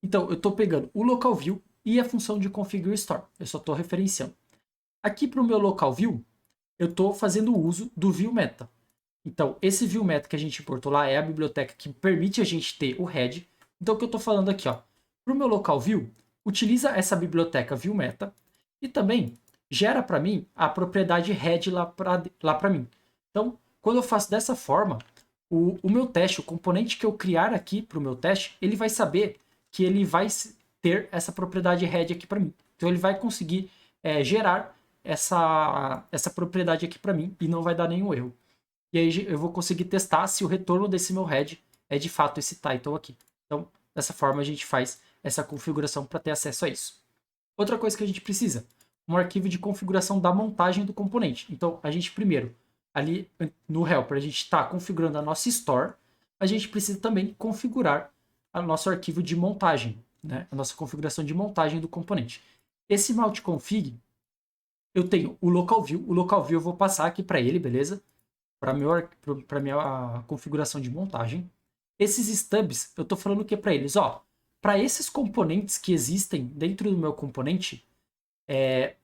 Speaker 1: Então, eu estou pegando o local view e a função de configure store. Eu só estou referenciando. Aqui para o meu local view, eu estou fazendo uso do viewMeta. Então, esse viewMeta que a gente importou lá é a biblioteca que permite a gente ter o head. Então, o que eu estou falando aqui, para o meu local view, utiliza essa biblioteca viewMeta e também gera para mim a propriedade head lá para mim. Então, quando eu faço dessa forma, o meu teste, o componente que eu criar aqui para o meu teste, ele vai saber que ele vai ter essa propriedade head aqui para mim. Então, ele vai conseguir gerar essa propriedade aqui para mim e não vai dar nenhum erro. E aí eu vou conseguir testar se o retorno desse meu head é de fato esse title aqui. Então, dessa forma a gente faz essa configuração para ter acesso a isso. Outra coisa que a gente precisa, um arquivo de configuração da montagem do componente. Então, a gente primeiro, ali no helper, a gente está configurando a nossa store, a gente precisa também configurar o nosso arquivo de montagem, né? A nossa configuração de montagem do componente. Esse mount_config, eu tenho o local view eu vou passar aqui para ele, beleza? Para minha configuração de montagem. Esses stubs, eu estou falando o que para eles? Para esses componentes que existem dentro do meu componente,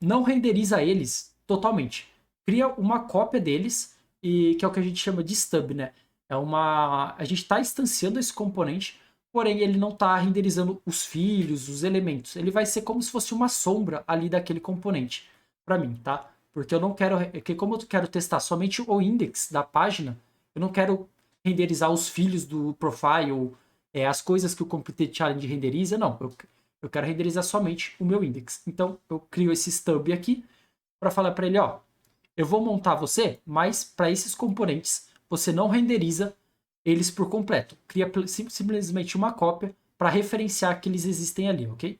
Speaker 1: não renderiza eles totalmente. Cria uma cópia deles, e que é o que a gente chama de stub, né? A gente está instanciando esse componente, porém ele não está renderizando os filhos, os elementos. Ele vai ser como se fosse uma sombra ali daquele componente, para mim, tá? Porque eu não quero, como eu quero testar somente o index da página, eu não quero renderizar os filhos do profile, as coisas que o Complete Challenge renderiza, não. Eu quero renderizar somente o meu index. Então, eu crio esse stub aqui para falar para ele, ó, eu vou montar você, mas para esses componentes, você não renderiza eles por completo. Cria simplesmente uma cópia para referenciar que eles existem ali, ok?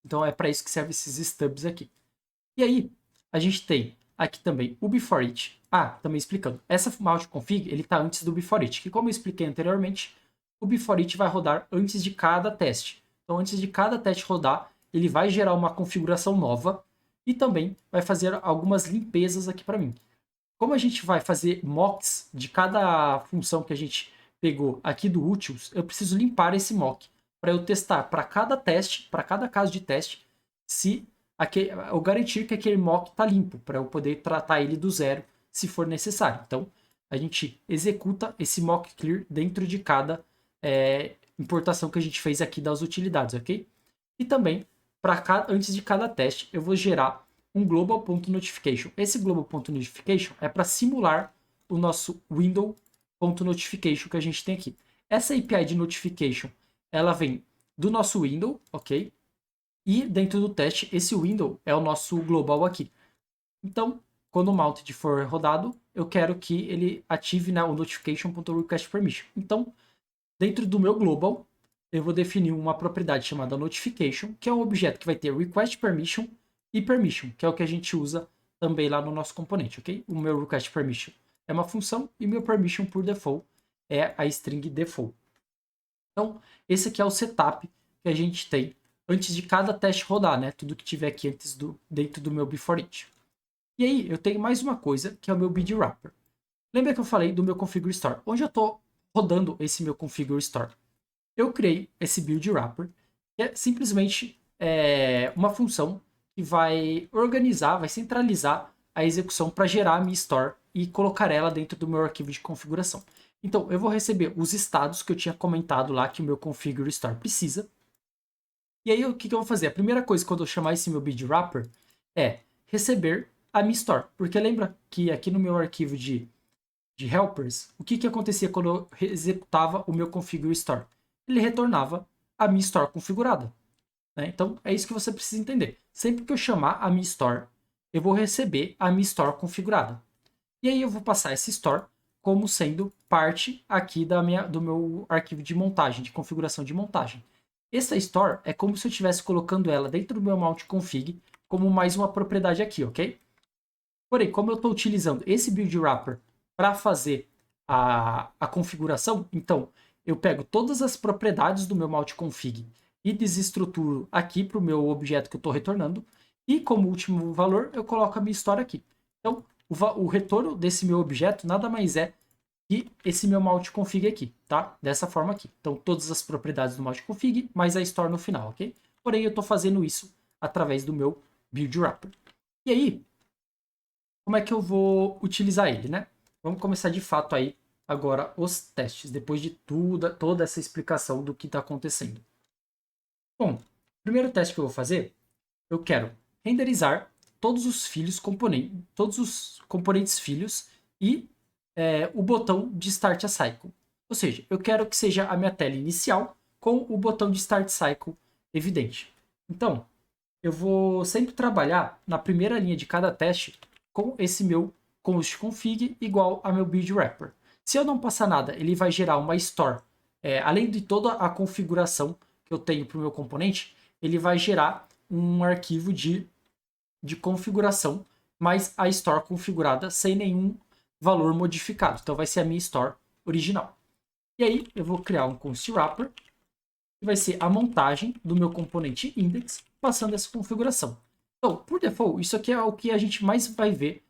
Speaker 1: Então, é para isso que servem esses stubs aqui. E aí, a gente tem aqui também o before it. Também explicando. Essa mount config, ele está antes do before it, que como eu expliquei anteriormente, o before it vai rodar antes de cada teste. Então, antes de cada teste rodar, ele vai gerar uma configuração nova e também vai fazer algumas limpezas aqui para mim. Como a gente vai fazer mocks de cada função que a gente pegou aqui do utils, eu preciso limpar esse mock para eu testar para cada teste, para cada caso de teste, se eu garantir que aquele mock está limpo, para eu poder tratar ele do zero se for necessário. Então, a gente executa esse mock clear dentro de cada importação que a gente fez aqui das utilidades, ok? E também, antes de cada teste, eu vou gerar um global.notification. Esse global.notification é para simular o nosso window.notification que a gente tem aqui. Essa API de notification, ela vem do nosso window, ok? E dentro do teste, esse window é o nosso global aqui. Então, quando o mounted for rodado, eu quero que ele ative o notification.requestPermission. Então, dentro do meu global, eu vou definir uma propriedade chamada notification, que é um objeto que vai ter request permission e permission, que é o que a gente usa também lá no nosso componente, ok? O meu request permission é uma função e meu permission por default é a string default. Então, esse aqui é o setup que a gente tem antes de cada teste rodar, né? Tudo que tiver aqui dentro do meu before it. E aí, eu tenho mais uma coisa, que é o meu bid wrapper. Lembra que eu falei do meu configure store? Onde eu estou rodando esse meu configure store? Eu criei esse build wrapper, que é simplesmente uma função que vai organizar, vai centralizar a execução para gerar a minha store e colocar ela dentro do meu arquivo de configuração. Então, eu vou receber os estados que eu tinha comentado lá que o meu configure store precisa. E aí, o que eu vou fazer? A primeira coisa quando eu chamar esse meu build wrapper é receber a minha store. Porque lembra que aqui no meu arquivo de helpers, o que acontecia quando eu executava o meu configure store? Ele retornava a minha store configurada. Né? Então, é isso que você precisa entender. Sempre que eu chamar a minha store, eu vou receber a minha store configurada. E aí eu vou passar essa store como sendo parte aqui do meu arquivo de montagem, de configuração de montagem. Essa store é como se eu estivesse colocando ela dentro do meu mount config como mais uma propriedade aqui, ok? Porém, como eu estou utilizando esse build wrapper para fazer a configuração, então eu pego todas as propriedades do meu mount config e desestruturo aqui para o meu objeto que eu estou retornando, e como último valor eu coloco a minha história aqui. Então, o retorno desse meu objeto nada mais é que esse meu mount config aqui, tá? Dessa forma aqui. Então, todas as propriedades do mount config, mais a store no final, ok? Porém, eu estou fazendo isso através do meu build wrapper. E aí, como é que eu vou utilizar ele, né? Vamos começar de fato aí agora os testes, depois de toda essa explicação do que está acontecendo. Bom, o primeiro teste que eu vou fazer, eu quero renderizar todos os componentes filhos e o botão de Start a Cycle. Ou seja, eu quero que seja a minha tela inicial com o botão de Start Cycle evidente. Então, eu vou sempre trabalhar na primeira linha de cada teste com esse meu const config igual a meu build wrapper. Se eu não passar nada, ele vai gerar uma store. Além de toda a configuração que eu tenho para o meu componente, ele vai gerar um arquivo de configuração, mas a store configurada sem nenhum valor modificado. Então vai ser a minha store original. E aí eu vou criar um const wrapper, que vai ser a montagem do meu componente index, passando essa configuração. Então, por default, isso aqui é o que a gente mais vai ver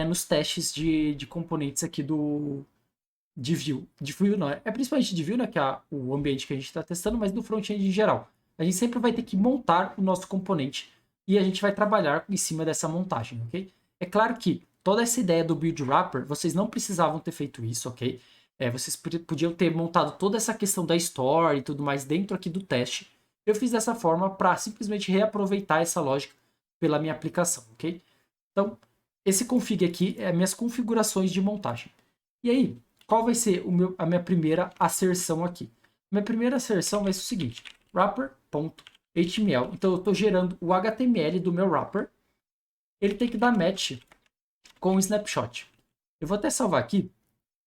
Speaker 1: nos testes de componentes aqui de Vue. De Vue não, é principalmente de Vue, né, que é o ambiente que a gente está testando, mas do front-end em geral. A gente sempre vai ter que montar o nosso componente e a gente vai trabalhar em cima dessa montagem, ok? É claro que toda essa ideia do build wrapper, vocês não precisavam ter feito isso, ok? Vocês podiam ter montado toda essa questão da store e tudo mais dentro aqui do teste. Eu fiz dessa forma para simplesmente reaproveitar essa lógica pela minha aplicação, ok? Então, esse config aqui é minhas configurações de montagem. E aí, qual vai ser a minha primeira asserção aqui? Minha primeira asserção vai ser o seguinte: wrapper.index HTML. Então eu estou gerando o HTML do meu wrapper. Ele tem que dar match com o snapshot. Eu vou até salvar aqui.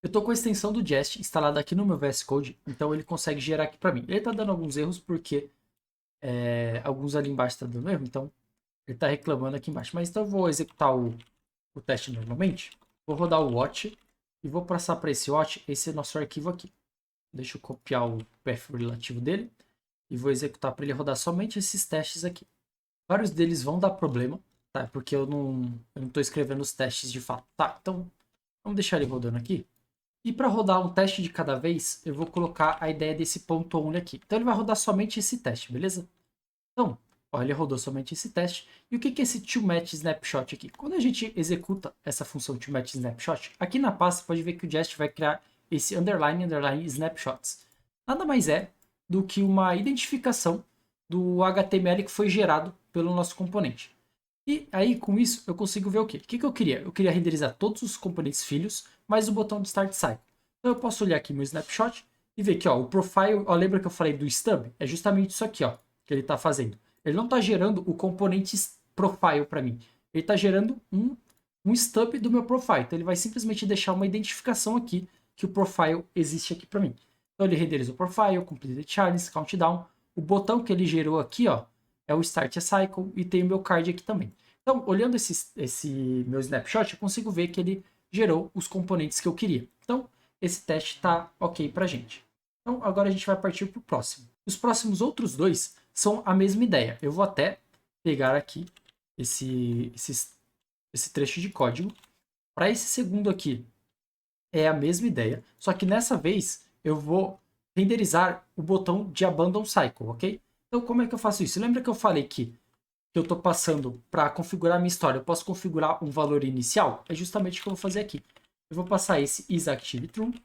Speaker 1: Eu estou com a extensão do Jest instalada aqui no meu VS Code, então ele consegue gerar aqui para mim. Ele está dando alguns erros porque alguns ali embaixo estão dando erro, então ele está reclamando aqui embaixo. Mas então eu vou executar o teste normalmente. Vou rodar o watch e vou passar para esse watch esse nosso arquivo aqui. Deixa eu copiar o path relativo dele e vou executar para ele rodar somente esses testes aqui. Vários deles vão dar problema, tá? Porque eu não estou escrevendo os testes de fato. Tá, então vamos deixar ele rodando aqui. E para rodar um teste de cada vez, eu vou colocar a ideia desse ponto only aqui. Então ele vai rodar somente esse teste, beleza? Então, ó, ele rodou somente esse teste. E o que é esse toMatch snapshot aqui? Quando a gente executa essa função toMatch snapshot, aqui na pasta você pode ver que o Jest vai criar esse underline snapshots. Nada mais é do que uma identificação do HTML que foi gerado pelo nosso componente. E aí, com isso, eu consigo ver o quê? O que eu queria? Eu queria renderizar todos os componentes filhos, mais o botão de Start Cycle. Então eu posso olhar aqui meu snapshot e ver que ó, o profile, ó, lembra que eu falei do stub? É justamente isso aqui ó, que ele está fazendo. Ele não está gerando o componente profile para mim. Ele está gerando um stub do meu profile. Então ele vai simplesmente deixar uma identificação aqui que o profile existe aqui para mim. Então ele renderiza o profile, completed challenge, countdown. O botão que ele gerou aqui ó, é o Start a Cycle e tem o meu card aqui também. Então, olhando esse meu snapshot, eu consigo ver que ele gerou os componentes que eu queria. Então, esse teste está ok para a gente. Então, agora a gente vai partir para o próximo. Os próximos outros dois são a mesma ideia. Eu vou até pegar aqui esse trecho de código. Para esse segundo aqui, é a mesma ideia, só que nessa vez eu vou renderizar o botão de Abandon Cycle, ok? Então, como é que eu faço isso? Lembra que eu falei que eu estou passando para configurar a minha história, eu posso configurar um valor inicial? É justamente o que eu vou fazer aqui. Eu vou passar esse isActiveTrue,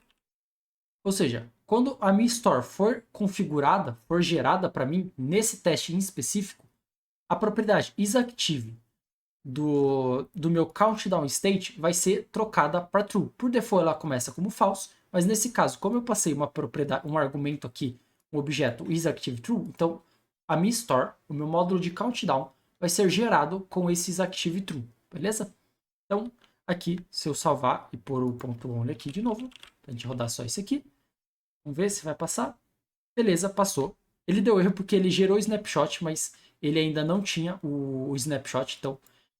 Speaker 1: ou seja, quando a minha store for configurada, for gerada para mim, nesse teste em específico, a propriedade isActive do meu countdown state vai ser trocada para true. Por default ela começa como false, mas nesse caso, como eu passei uma propriedade, um argumento aqui, um objeto isActiveTrue, então a minha store, o meu módulo de countdown, vai ser gerado com esse isActiveTrue, beleza? Então, aqui, se eu salvar e pôr o ponto only aqui de novo, pra gente rodar só esse aqui, vamos ver se vai passar. Beleza, passou. Ele deu erro porque ele gerou o snapshot, mas ele ainda não tinha o snapshot, então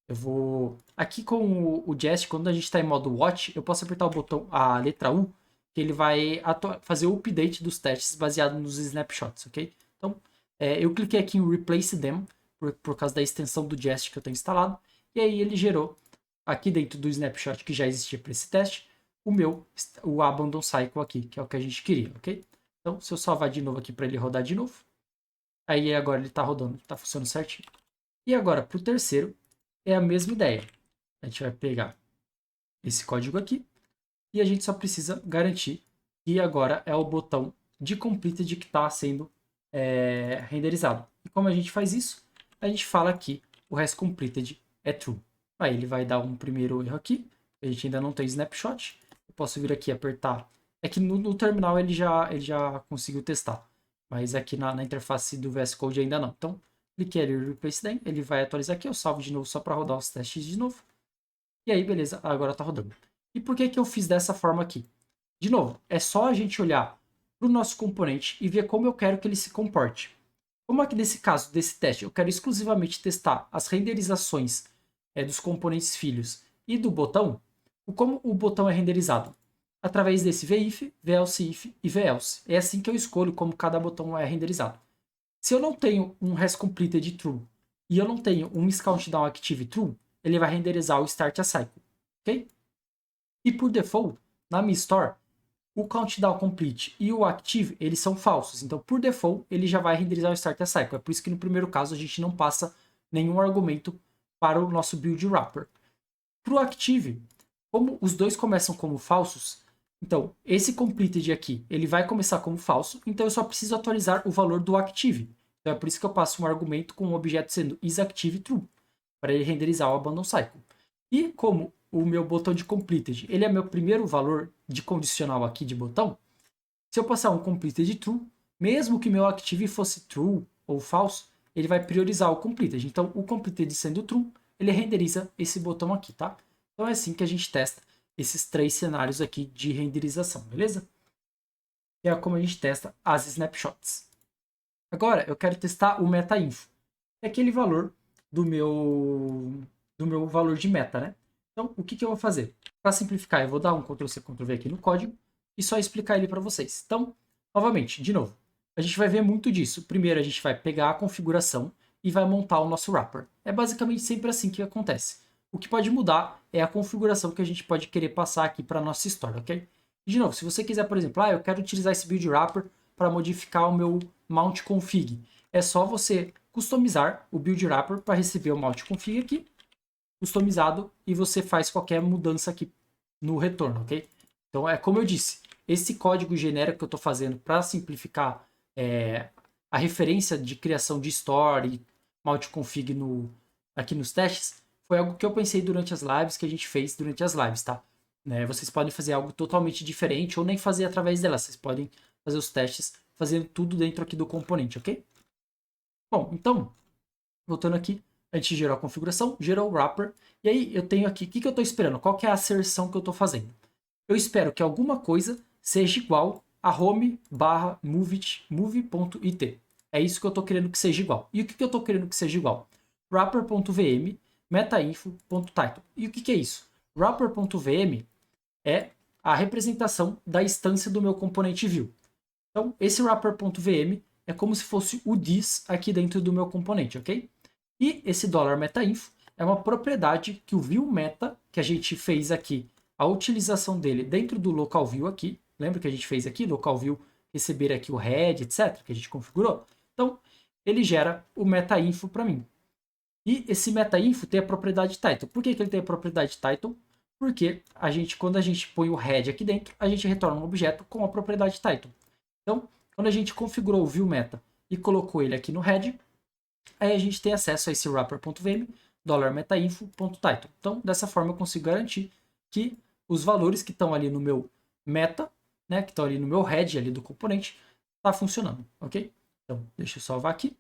Speaker 1: eu vou... Aqui com o Jest, quando a gente está em modo watch, eu posso apertar o botão, a letra U, que ele vai fazer o update dos testes baseado nos snapshots, ok? Então, eu cliquei aqui em Replace Them, por causa da extensão do Jest que eu tenho instalado, e aí ele gerou, aqui dentro do snapshot que já existia para esse teste, o Abandon Cycle aqui, que é o que a gente queria, ok? Então, se eu salvar de novo aqui para ele rodar de novo, aí agora ele está rodando, está funcionando certinho. E agora, para o terceiro, é a mesma ideia. A gente vai pegar esse código aqui e a gente só precisa garantir que agora é o botão de completed que está sendo renderizado. E como a gente faz isso? A gente fala que o REST é true. Aí ele vai dar um primeiro erro aqui. A gente ainda não tem snapshot. Eu posso vir aqui e apertar. É que no terminal ele já conseguiu testar. Mas aqui na interface do VS Code ainda não. Então, cliquei ali em Replace Them. Ele vai atualizar aqui. Eu salvo de novo só para rodar os testes de novo. E aí, beleza. Agora está rodando. E por que eu fiz dessa forma aqui? De novo, é só a gente olhar para o nosso componente e ver como eu quero que ele se comporte. Como aqui nesse caso, desse teste, eu quero exclusivamente testar as renderizações dos componentes filhos e do botão, como o botão é renderizado? Através desse VIF, VElseIf e VElse. É assim que eu escolho como cada botão é renderizado. Se eu não tenho um RESTCompleted true e eu não tenho um isCountdownActive true, ele vai renderizar o Start a Cycle, ok? E por default, na minha store, o countdown complete e o active, eles são falsos. Então, por default, ele já vai renderizar o start a cycle. É por isso que no primeiro caso a gente não passa nenhum argumento para o nosso build wrapper. Para o active, como os dois começam como falsos, então esse completed aqui, ele vai começar como falso, então eu só preciso atualizar o valor do active. Então é por isso que eu passo um argumento com o objeto sendo isActiveTrue, para ele renderizar o abandon cycle. E como o meu botão de completed, ele é meu primeiro valor de condicional aqui de botão, se eu passar um completed true, mesmo que meu active fosse true ou false, ele vai priorizar o completed. Então, o completed sendo true, ele renderiza esse botão aqui, tá? Então, é assim que a gente testa esses 3 cenários aqui de renderização, beleza? Que é como a gente testa as snapshots. Agora, eu quero testar o meta-info. É aquele valor do meu valor de meta, né? Então, o que eu vou fazer? Para simplificar, eu vou dar um Ctrl+C, Ctrl+V aqui no código e só explicar ele para vocês. Então, novamente, de novo, a gente vai ver muito disso. Primeiro, a gente vai pegar a configuração e vai montar o nosso wrapper. É basicamente sempre assim que acontece. O que pode mudar é a configuração que a gente pode querer passar aqui para a nossa história, ok? E, de novo, se você quiser, por exemplo, eu quero utilizar esse build wrapper para modificar o meu mount config, é só você customizar o build wrapper para receber o mount config aqui, customizado, e você faz qualquer mudança aqui no retorno, ok? Então, é como eu disse, esse código genérico que eu estou fazendo para simplificar a referência de criação de store e mount config aqui nos testes, foi algo que eu pensei durante as lives, que a gente fez durante as lives, tá? Né? Vocês podem fazer algo totalmente diferente ou nem fazer através dela. Vocês podem fazer os testes fazendo tudo dentro aqui do componente, ok? Bom, então, voltando aqui, a gente gerou a configuração, gerou o wrapper, e aí eu tenho aqui, o que eu estou esperando? Qual que é a asserção que eu estou fazendo? Eu espero que alguma coisa seja igual a home/movie.it. É isso que eu estou querendo que seja igual. E o que eu estou querendo que seja igual? Wrapper.vm, metainfo.title. E o que é isso? Wrapper.vm é a representação da instância do meu componente view. Então, esse wrapper.vm é como se fosse o this aqui dentro do meu componente, ok? E esse $metainfo é uma propriedade que o view meta, que a gente fez aqui, a utilização dele dentro do local view aqui, lembra que a gente fez aqui, local view, receber aqui o head, etc., que a gente configurou? Então, ele gera o metainfo para mim. E esse metainfo tem a propriedade title. Por que ele tem a propriedade title? Porque quando a gente põe o head aqui dentro, a gente retorna um objeto com a propriedade title. Então, quando a gente configurou o viewMeta e colocou ele aqui no head, aí a gente tem acesso a esse wrapper.vm, $metainfo.title. Então, dessa forma eu consigo garantir que os valores que estão ali no meu meta, né, que estão ali no meu head ali do componente, está funcionando, ok? Então, deixa eu salvar aqui.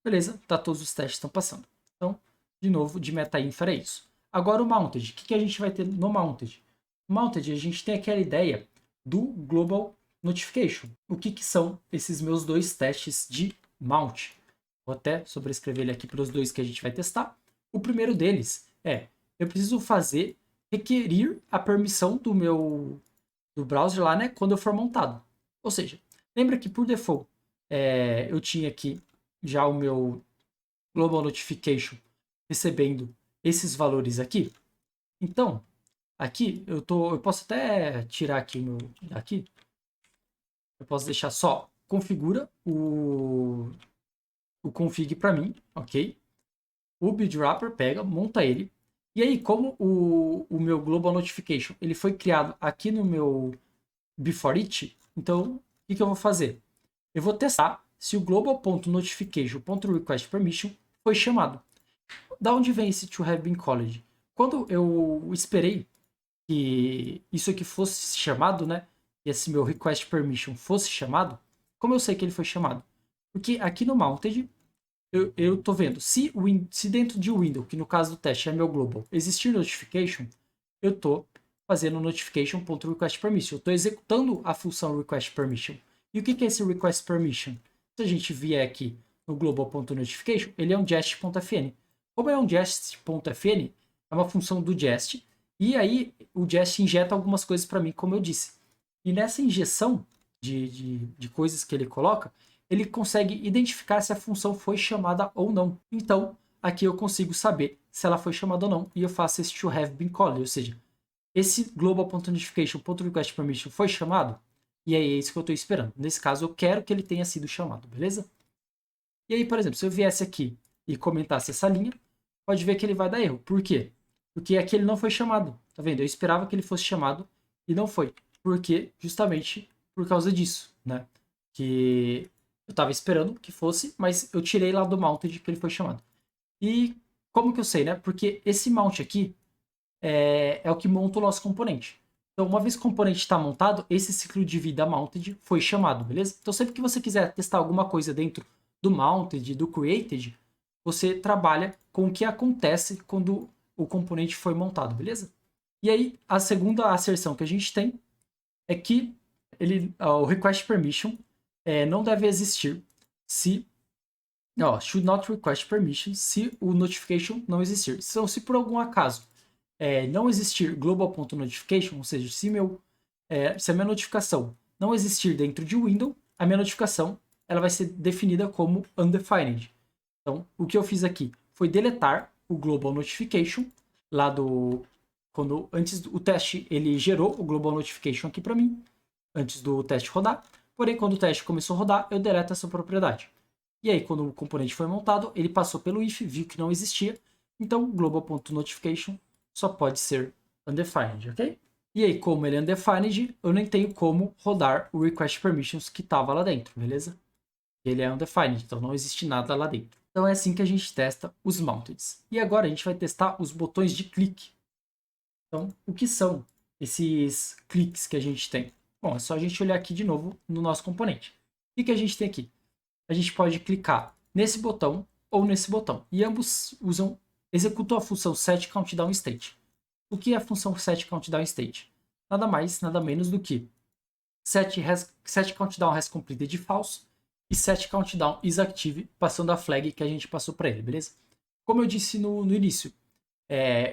Speaker 1: Beleza, tá, todos os testes estão passando. Então, de novo, de metainfo era isso. Agora o mounted, o que a gente vai ter no mounted? No mounted, a gente tem aquela ideia do global notification. O que são esses meus 2 testes de mount? Vou até sobrescrever ele aqui para os 2 que a gente vai testar. O primeiro deles eu preciso requerir a permissão do browser lá, né, quando eu for montado. Ou seja, lembra que por default eu tinha aqui já o meu global notification recebendo esses valores aqui. Então, aqui eu posso até tirar aqui o meu daqui. Eu posso deixar só configura o config para mim, ok? O build wrapper pega, monta ele. E aí, como o meu global notification ele foi criado aqui no meu before it, então o que eu vou fazer? Eu vou testar se o global.notification.requestPermission foi chamado. Da onde vem esse to have been called? Quando eu esperei que isso aqui fosse chamado, né? E esse meu request permission fosse chamado, como eu sei que ele foi chamado? Porque aqui no mounted eu tô vendo, se dentro de window, que no caso do teste é meu global, existir notification, eu tô fazendo notification.requestPermission. Eu tô executando a função requestPermission. E o que é esse requestPermission? Se a gente vier aqui no global.notification, ele é um jest.fn. Como é um jest.fn, é uma função do jest, e aí o jest injeta algumas coisas para mim, como eu disse. E nessa injeção de coisas que ele coloca, ele consegue identificar se a função foi chamada ou não. Então, aqui eu consigo saber se ela foi chamada ou não, e eu faço esse to have been called, ou seja, esse global.notification.requestPermission foi chamado, e aí é isso que eu estou esperando. Nesse caso, eu quero que ele tenha sido chamado, beleza? E aí, por exemplo, se eu viesse aqui e comentasse essa linha, pode ver que ele vai dar erro. Por quê? Porque aqui ele não foi chamado. Tá vendo? Eu esperava que ele fosse chamado e não foi. Porque justamente por causa disso, né? Que eu estava esperando que fosse, mas eu tirei lá do mounted que ele foi chamado. E como que eu sei, né? Porque esse mount aqui é o que monta o nosso componente. Então, uma vez que o componente está montado, esse ciclo de vida mounted foi chamado, beleza? Então, sempre que você quiser testar alguma coisa dentro do mounted, do created, você trabalha com o que acontece quando o componente foi montado, beleza? E aí, a segunda asserção que a gente tem é que o request permission não deve existir se should not request permission se o notification não existir. Então, se por algum acaso não existir global.notification, ou seja, se a minha notificação não existir dentro de Windows, a minha notificação ela vai ser definida como undefined. Então, o que eu fiz aqui foi deletar o global notification lá antes do teste ele gerou o global notification aqui para mim antes do teste rodar. Porém, quando o teste começou a rodar, eu deleto essa propriedade. E aí, quando o componente foi montado, ele passou pelo if, viu que não existia. Então, global.notification só pode ser undefined, ok? E aí, como ele é undefined, eu nem tenho como rodar o request permissions que estava lá dentro, beleza? Ele é undefined, então não existe nada lá dentro. Então é assim que a gente testa os mounteds. E agora a gente vai testar os botões de clique. Então, o que são esses cliques que a gente tem? Bom, é só a gente olhar aqui de novo no nosso componente. O que a gente tem aqui? A gente pode clicar nesse botão ou nesse botão. E ambos executam a função setCountdownState. O que é a função setCountdownState? Nada mais, nada menos do que setCountdown has completed de false e setCountdown is active, passando a flag que a gente passou para ele, beleza? Como eu disse no início,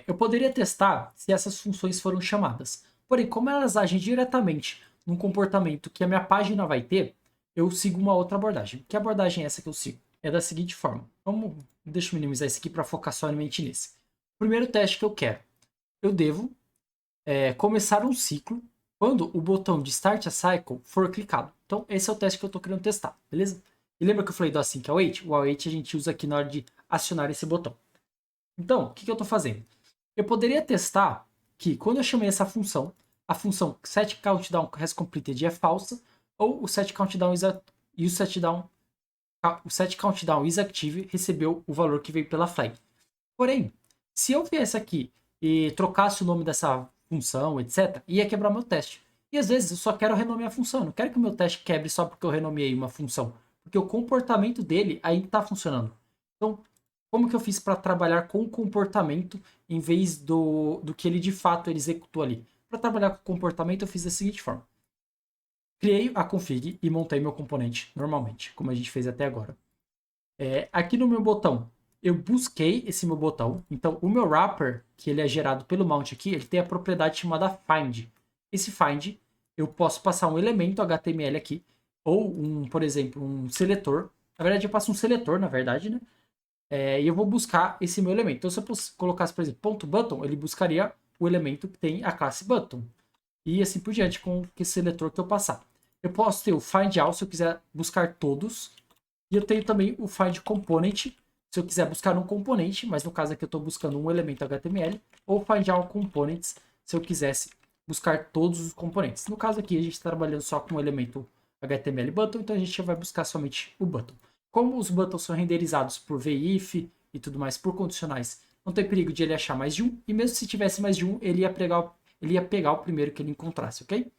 Speaker 1: eu poderia testar se essas funções foram chamadas. Porém, como elas agem diretamente num comportamento que a minha página vai ter, eu sigo uma outra abordagem. Que abordagem é essa que eu sigo? É da seguinte forma. Deixa eu minimizar isso aqui para focar somente nesse. O primeiro teste que eu quero. Eu devo começar um ciclo quando o botão de Start a Cycle for clicado. Então, esse é o teste que eu estou querendo testar, beleza? E lembra que eu falei do async await? O await a gente usa aqui na hora de acionar esse botão. Então, o que eu estou fazendo? Eu poderia testar que quando eu chamei essa função, a função setCountdown has completed é falsa, ou o setCountdown e o setCountdown is active recebeu o valor que veio pela flag. Porém, se eu viesse aqui e trocasse o nome dessa função, etc., ia quebrar meu teste. E às vezes eu só quero renomear a função, eu não quero que o meu teste quebre só porque eu renomeei uma função, porque o comportamento dele ainda está funcionando. Então, como que eu fiz para trabalhar com o comportamento em vez do que ele de fato executou ali? Para trabalhar com o comportamento, eu fiz da seguinte forma. Criei a config e montei meu componente normalmente, como a gente fez até agora. Aqui no meu botão, eu busquei esse meu botão. Então, o meu wrapper, que ele é gerado pelo mount aqui, ele tem a propriedade chamada find. Esse find, eu posso passar um elemento HTML aqui, ou por exemplo, um seletor. Na verdade, eu passo um seletor, na verdade, né? E eu vou buscar esse meu elemento. Então, se eu colocasse, por exemplo, ponto .button, ele buscaria o elemento que tem a classe button. E assim por diante com esse seletor que eu passar. Eu posso ter o find all se eu quiser buscar todos. E eu tenho também o find component se eu quiser buscar um componente, mas no caso aqui eu estou buscando um elemento HTML. Ou find all components se eu quisesse buscar todos os componentes. No caso aqui a gente está trabalhando só com o elemento HTML button, então a gente vai buscar somente o button. Como os buttons são renderizados por VIF e tudo mais por condicionais, não tem perigo de ele achar mais de um, e mesmo se tivesse mais de um, ele ia pegar o primeiro que ele encontrasse, ok?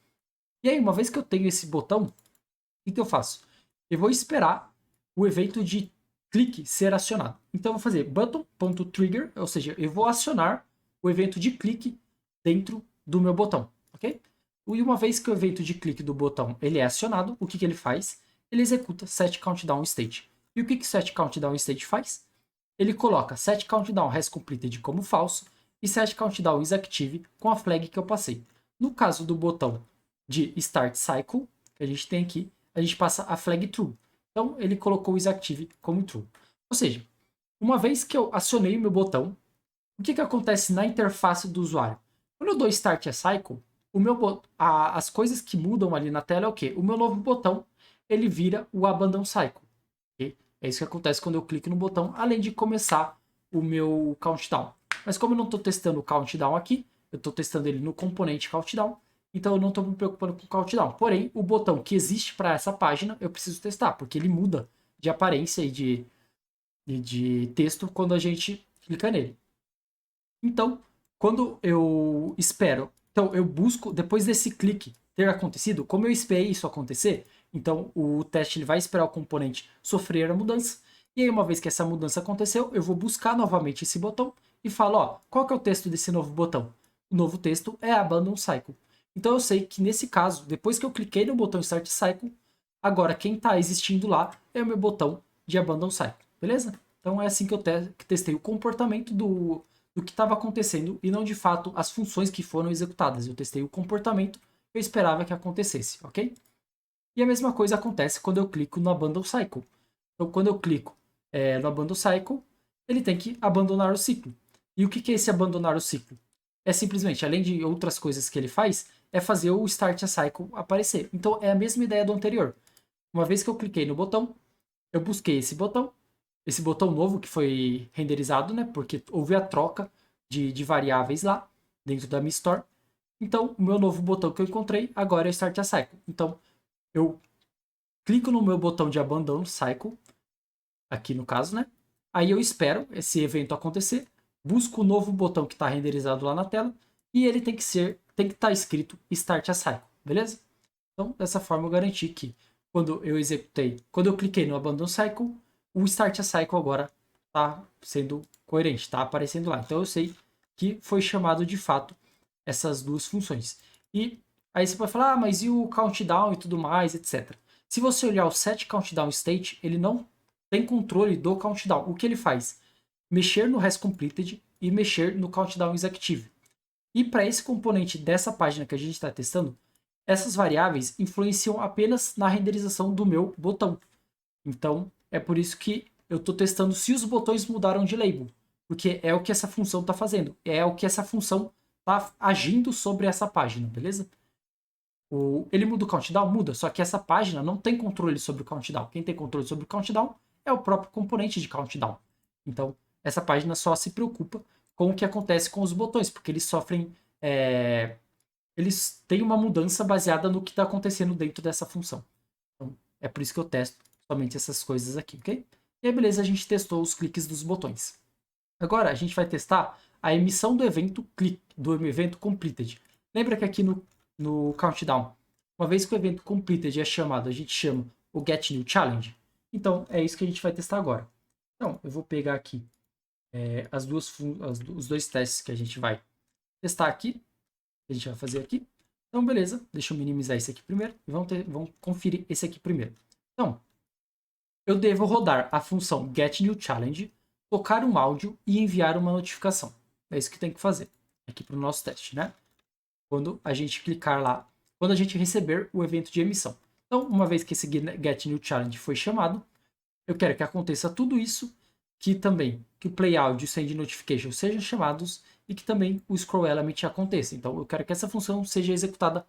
Speaker 1: E aí, uma vez que eu tenho esse botão, o que eu faço? Eu vou esperar o evento de clique ser acionado. Então, eu vou fazer button.trigger, ou seja, eu vou acionar o evento de clique dentro do meu botão, ok? E uma vez que o evento de clique do botão ele é acionado, o que ele faz? Ele executa setCountdownState. E o que setCountdownState faz? Ele coloca setCountdown has completed como falso e setCountdown is active com a flag que eu passei. No caso do botão de Start Cycle, que a gente tem aqui, a gente passa a flag true. Então, ele colocou o isActive como true. Ou seja, uma vez que eu acionei o meu botão, o que acontece na interface do usuário? Quando eu dou Start a Cycle, as coisas que mudam ali na tela é o quê? O meu novo botão, ele vira o Abandon Cycle. Okay? É isso que acontece quando eu clico no botão, além de começar o meu countdown. Mas como eu não estou testando o countdown aqui, eu estou testando ele no componente countdown, então eu não estou me preocupando com o countdown. Porém, o botão que existe para essa página, eu preciso testar, porque ele muda de aparência e de texto quando a gente clica nele. Então, quando eu espero, então eu busco, depois desse clique ter acontecido, como eu esperei isso acontecer, Então, o teste ele vai esperar o componente sofrer a mudança. E aí, uma vez que essa mudança aconteceu, eu vou buscar novamente esse botão e falo, ó, qual que é o texto desse novo botão? O novo texto é Abandon Cycle. Então, eu sei que nesse caso, depois que eu cliquei no botão Start Cycle, agora quem está existindo lá é o meu botão de Abandon Cycle, beleza? Então, é assim que eu testei o comportamento do que estava acontecendo e não de fato as funções que foram executadas. Eu testei o comportamento que eu esperava que acontecesse, ok? E a mesma coisa acontece quando eu clico no Abandon Cycle. Então, quando eu clico no Abandon Cycle, ele tem que abandonar o ciclo. E o que é esse abandonar o ciclo? É simplesmente, além de outras coisas que ele faz, é fazer o Start a Cycle aparecer. Então, é a mesma ideia do anterior. Uma vez que eu cliquei no botão, eu busquei esse botão novo que foi renderizado, né? Porque houve a troca de variáveis lá dentro da minha Store. Então, o meu novo botão que eu encontrei agora é Start a Cycle. Então, eu clico no meu botão de Abandon Cycle, aqui no caso, né? Aí eu espero esse evento acontecer, busco o novo botão que está renderizado lá na tela e ele tem que estar escrito Start a Cycle, beleza? Então, dessa forma eu garanti que quando eu cliquei no Abandon Cycle, o Start a Cycle agora está sendo coerente, está aparecendo lá. Então eu sei que foi chamado de fato essas duas funções. E aí você pode falar, ah, mas e o countdown e tudo mais, etc. Se você olhar o set countdown state, ele não tem controle do countdown. O que ele faz? Mexer no hasCompleted e mexer no countdown isActive. E para esse componente dessa página que a gente está testando, essas variáveis influenciam apenas na renderização do meu botão. Então, é por isso que eu estou testando se os botões mudaram de label, porque é o que essa função está fazendo, é o que essa função está agindo sobre essa página, beleza? Ele muda o countdown? Muda, só que essa página não tem controle sobre o countdown. Quem tem controle sobre o countdown é o próprio componente de countdown. Então, essa página só se preocupa com o que acontece com os botões, porque eles sofrem. Eles têm uma mudança baseada no que está acontecendo dentro dessa função. Então, é por isso que eu testo somente essas coisas aqui, ok? E aí, beleza, a gente testou os cliques dos botões. Agora, a gente vai testar a emissão do evento completed. Lembra que aqui no countdown, uma vez que o evento completed é chamado, a gente chama o get new challenge. Então, é isso que a gente vai testar agora. Então, eu vou pegar aqui os dois testes que a gente vai testar aqui, que a gente vai fazer aqui. Então, beleza, deixa eu minimizar esse aqui primeiro e vamos conferir esse aqui primeiro. Então, eu devo rodar a função getNewChallenge, tocar um áudio e enviar uma notificação. É isso que tem que fazer aqui para o nosso teste, né? Quando a gente clicar lá, quando a gente receber o evento de emissão. Então, uma vez que esse getNewChallenge foi chamado, eu quero que aconteça tudo isso, que o PlayAudio e o SendNotification sejam chamados e que também o ScrollElement aconteça. Então, eu quero que essa função seja executada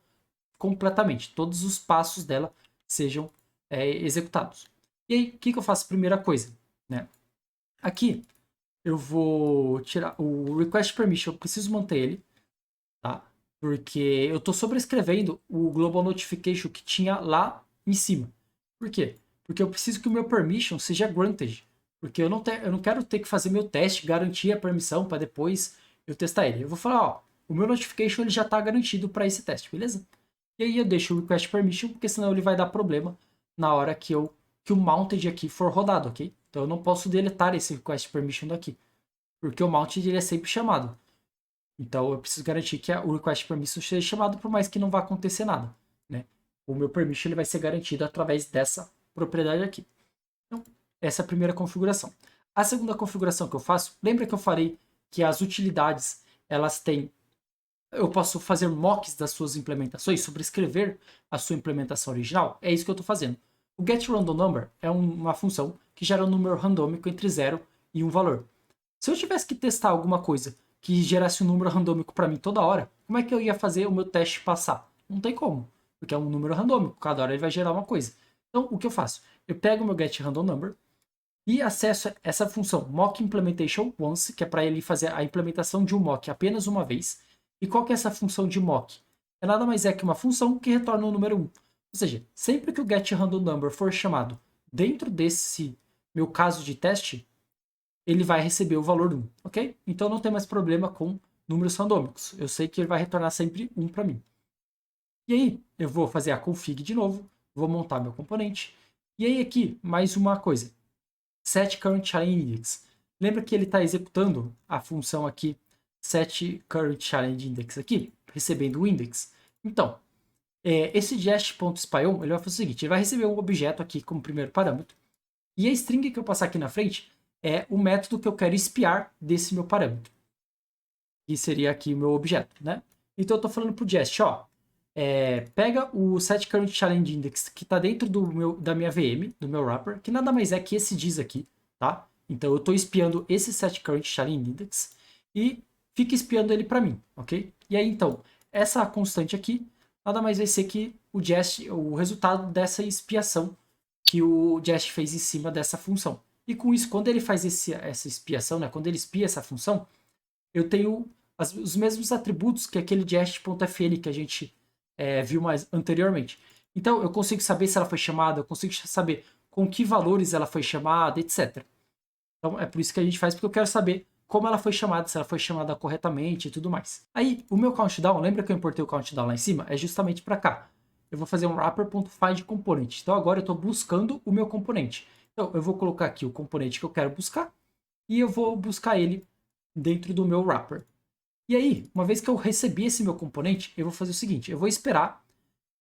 Speaker 1: completamente, todos os passos dela sejam executados. E aí, o que eu faço? Primeira coisa, né? Aqui, eu vou tirar o Request Permission, eu preciso manter ele, tá? Porque eu estou sobrescrevendo o Global Notification que tinha lá em cima. Por quê? Porque eu preciso que o meu permission seja granted. Porque eu não quero ter que fazer meu teste, garantir a permissão para depois eu testar ele. Eu vou falar, ó, o meu notification ele já está garantido para esse teste, beleza? E aí eu deixo o request permission, porque senão ele vai dar problema na hora que o mounted aqui for rodado, ok? Então eu não posso deletar esse request permission daqui, porque o mounted ele é sempre chamado. Então eu preciso garantir que o request permission seja chamado, por mais que não vá acontecer nada, né? O meu permission ele vai ser garantido através dessa propriedade aqui. Então, essa é a primeira configuração. A segunda configuração que eu faço, lembra que eu falei que as utilidades, elas têm, eu posso fazer mocks das suas implementações, sobrescrever a sua implementação original? É isso que eu estou fazendo. O getRandomNumber é uma função que gera um número randômico entre 0 e um valor. Se eu tivesse que testar alguma coisa que gerasse um número randômico para mim toda hora, como é que eu ia fazer o meu teste passar? Não tem como, porque é um número randômico, cada hora ele vai gerar uma coisa. Então, o que eu faço? Eu pego o meu getRandomNumber e acesso essa função mock implementation once, que é para ele fazer a implementação de um mock apenas uma vez. E qual que é essa função de mock? É nada mais que uma função que retorna o número 1. Ou seja, sempre que o getRandomNumber for chamado dentro desse meu caso de teste, ele vai receber o valor 1, ok? Então não tem mais problema com números randômicos. Eu sei que ele vai retornar sempre 1 para mim. E aí, eu vou fazer a config de novo, Vou montar meu componente. E aí aqui, mais uma coisa. Set Current Challenge Index. Lembra que ele está executando a função aqui, Set Current Challenge Index aqui, recebendo o index. Então, esse jest.spy1, ele vai fazer o seguinte, ele vai receber um objeto aqui como primeiro parâmetro, e a string que eu passar aqui na frente é o método que eu quero espiar desse meu parâmetro, que seria aqui o meu objeto, né? Então eu estou falando para o jest, ó, pega o Set Current Challenge Index que está dentro da minha VM, do meu wrapper, que nada mais é que esse diz aqui, tá? Então eu estou espiando esse Set Current Challenge Index e fica espiando ele para mim, ok? E aí então, essa constante aqui nada mais vai ser que o resultado dessa expiação que o jest fez em cima dessa função. E com isso, quando ele faz essa expiação, né, quando ele espia essa função, eu tenho os mesmos atributos que aquele jest.fn que a gente viu mais anteriormente. Então, eu consigo saber se ela foi chamada, eu consigo saber com que valores ela foi chamada, etc. Então, é por isso que a gente faz, porque eu quero saber como ela foi chamada, se ela foi chamada corretamente e tudo mais. Aí, o meu countdown, lembra que eu importei o countdown lá em cima? É justamente para cá. Eu vou fazer um wrapper.find component. Então, agora eu estou buscando o meu componente. Então, eu vou colocar aqui o componente que eu quero buscar e eu vou buscar ele dentro do meu wrapper. E aí, uma vez que eu recebi esse meu componente, eu vou fazer o seguinte, eu vou esperar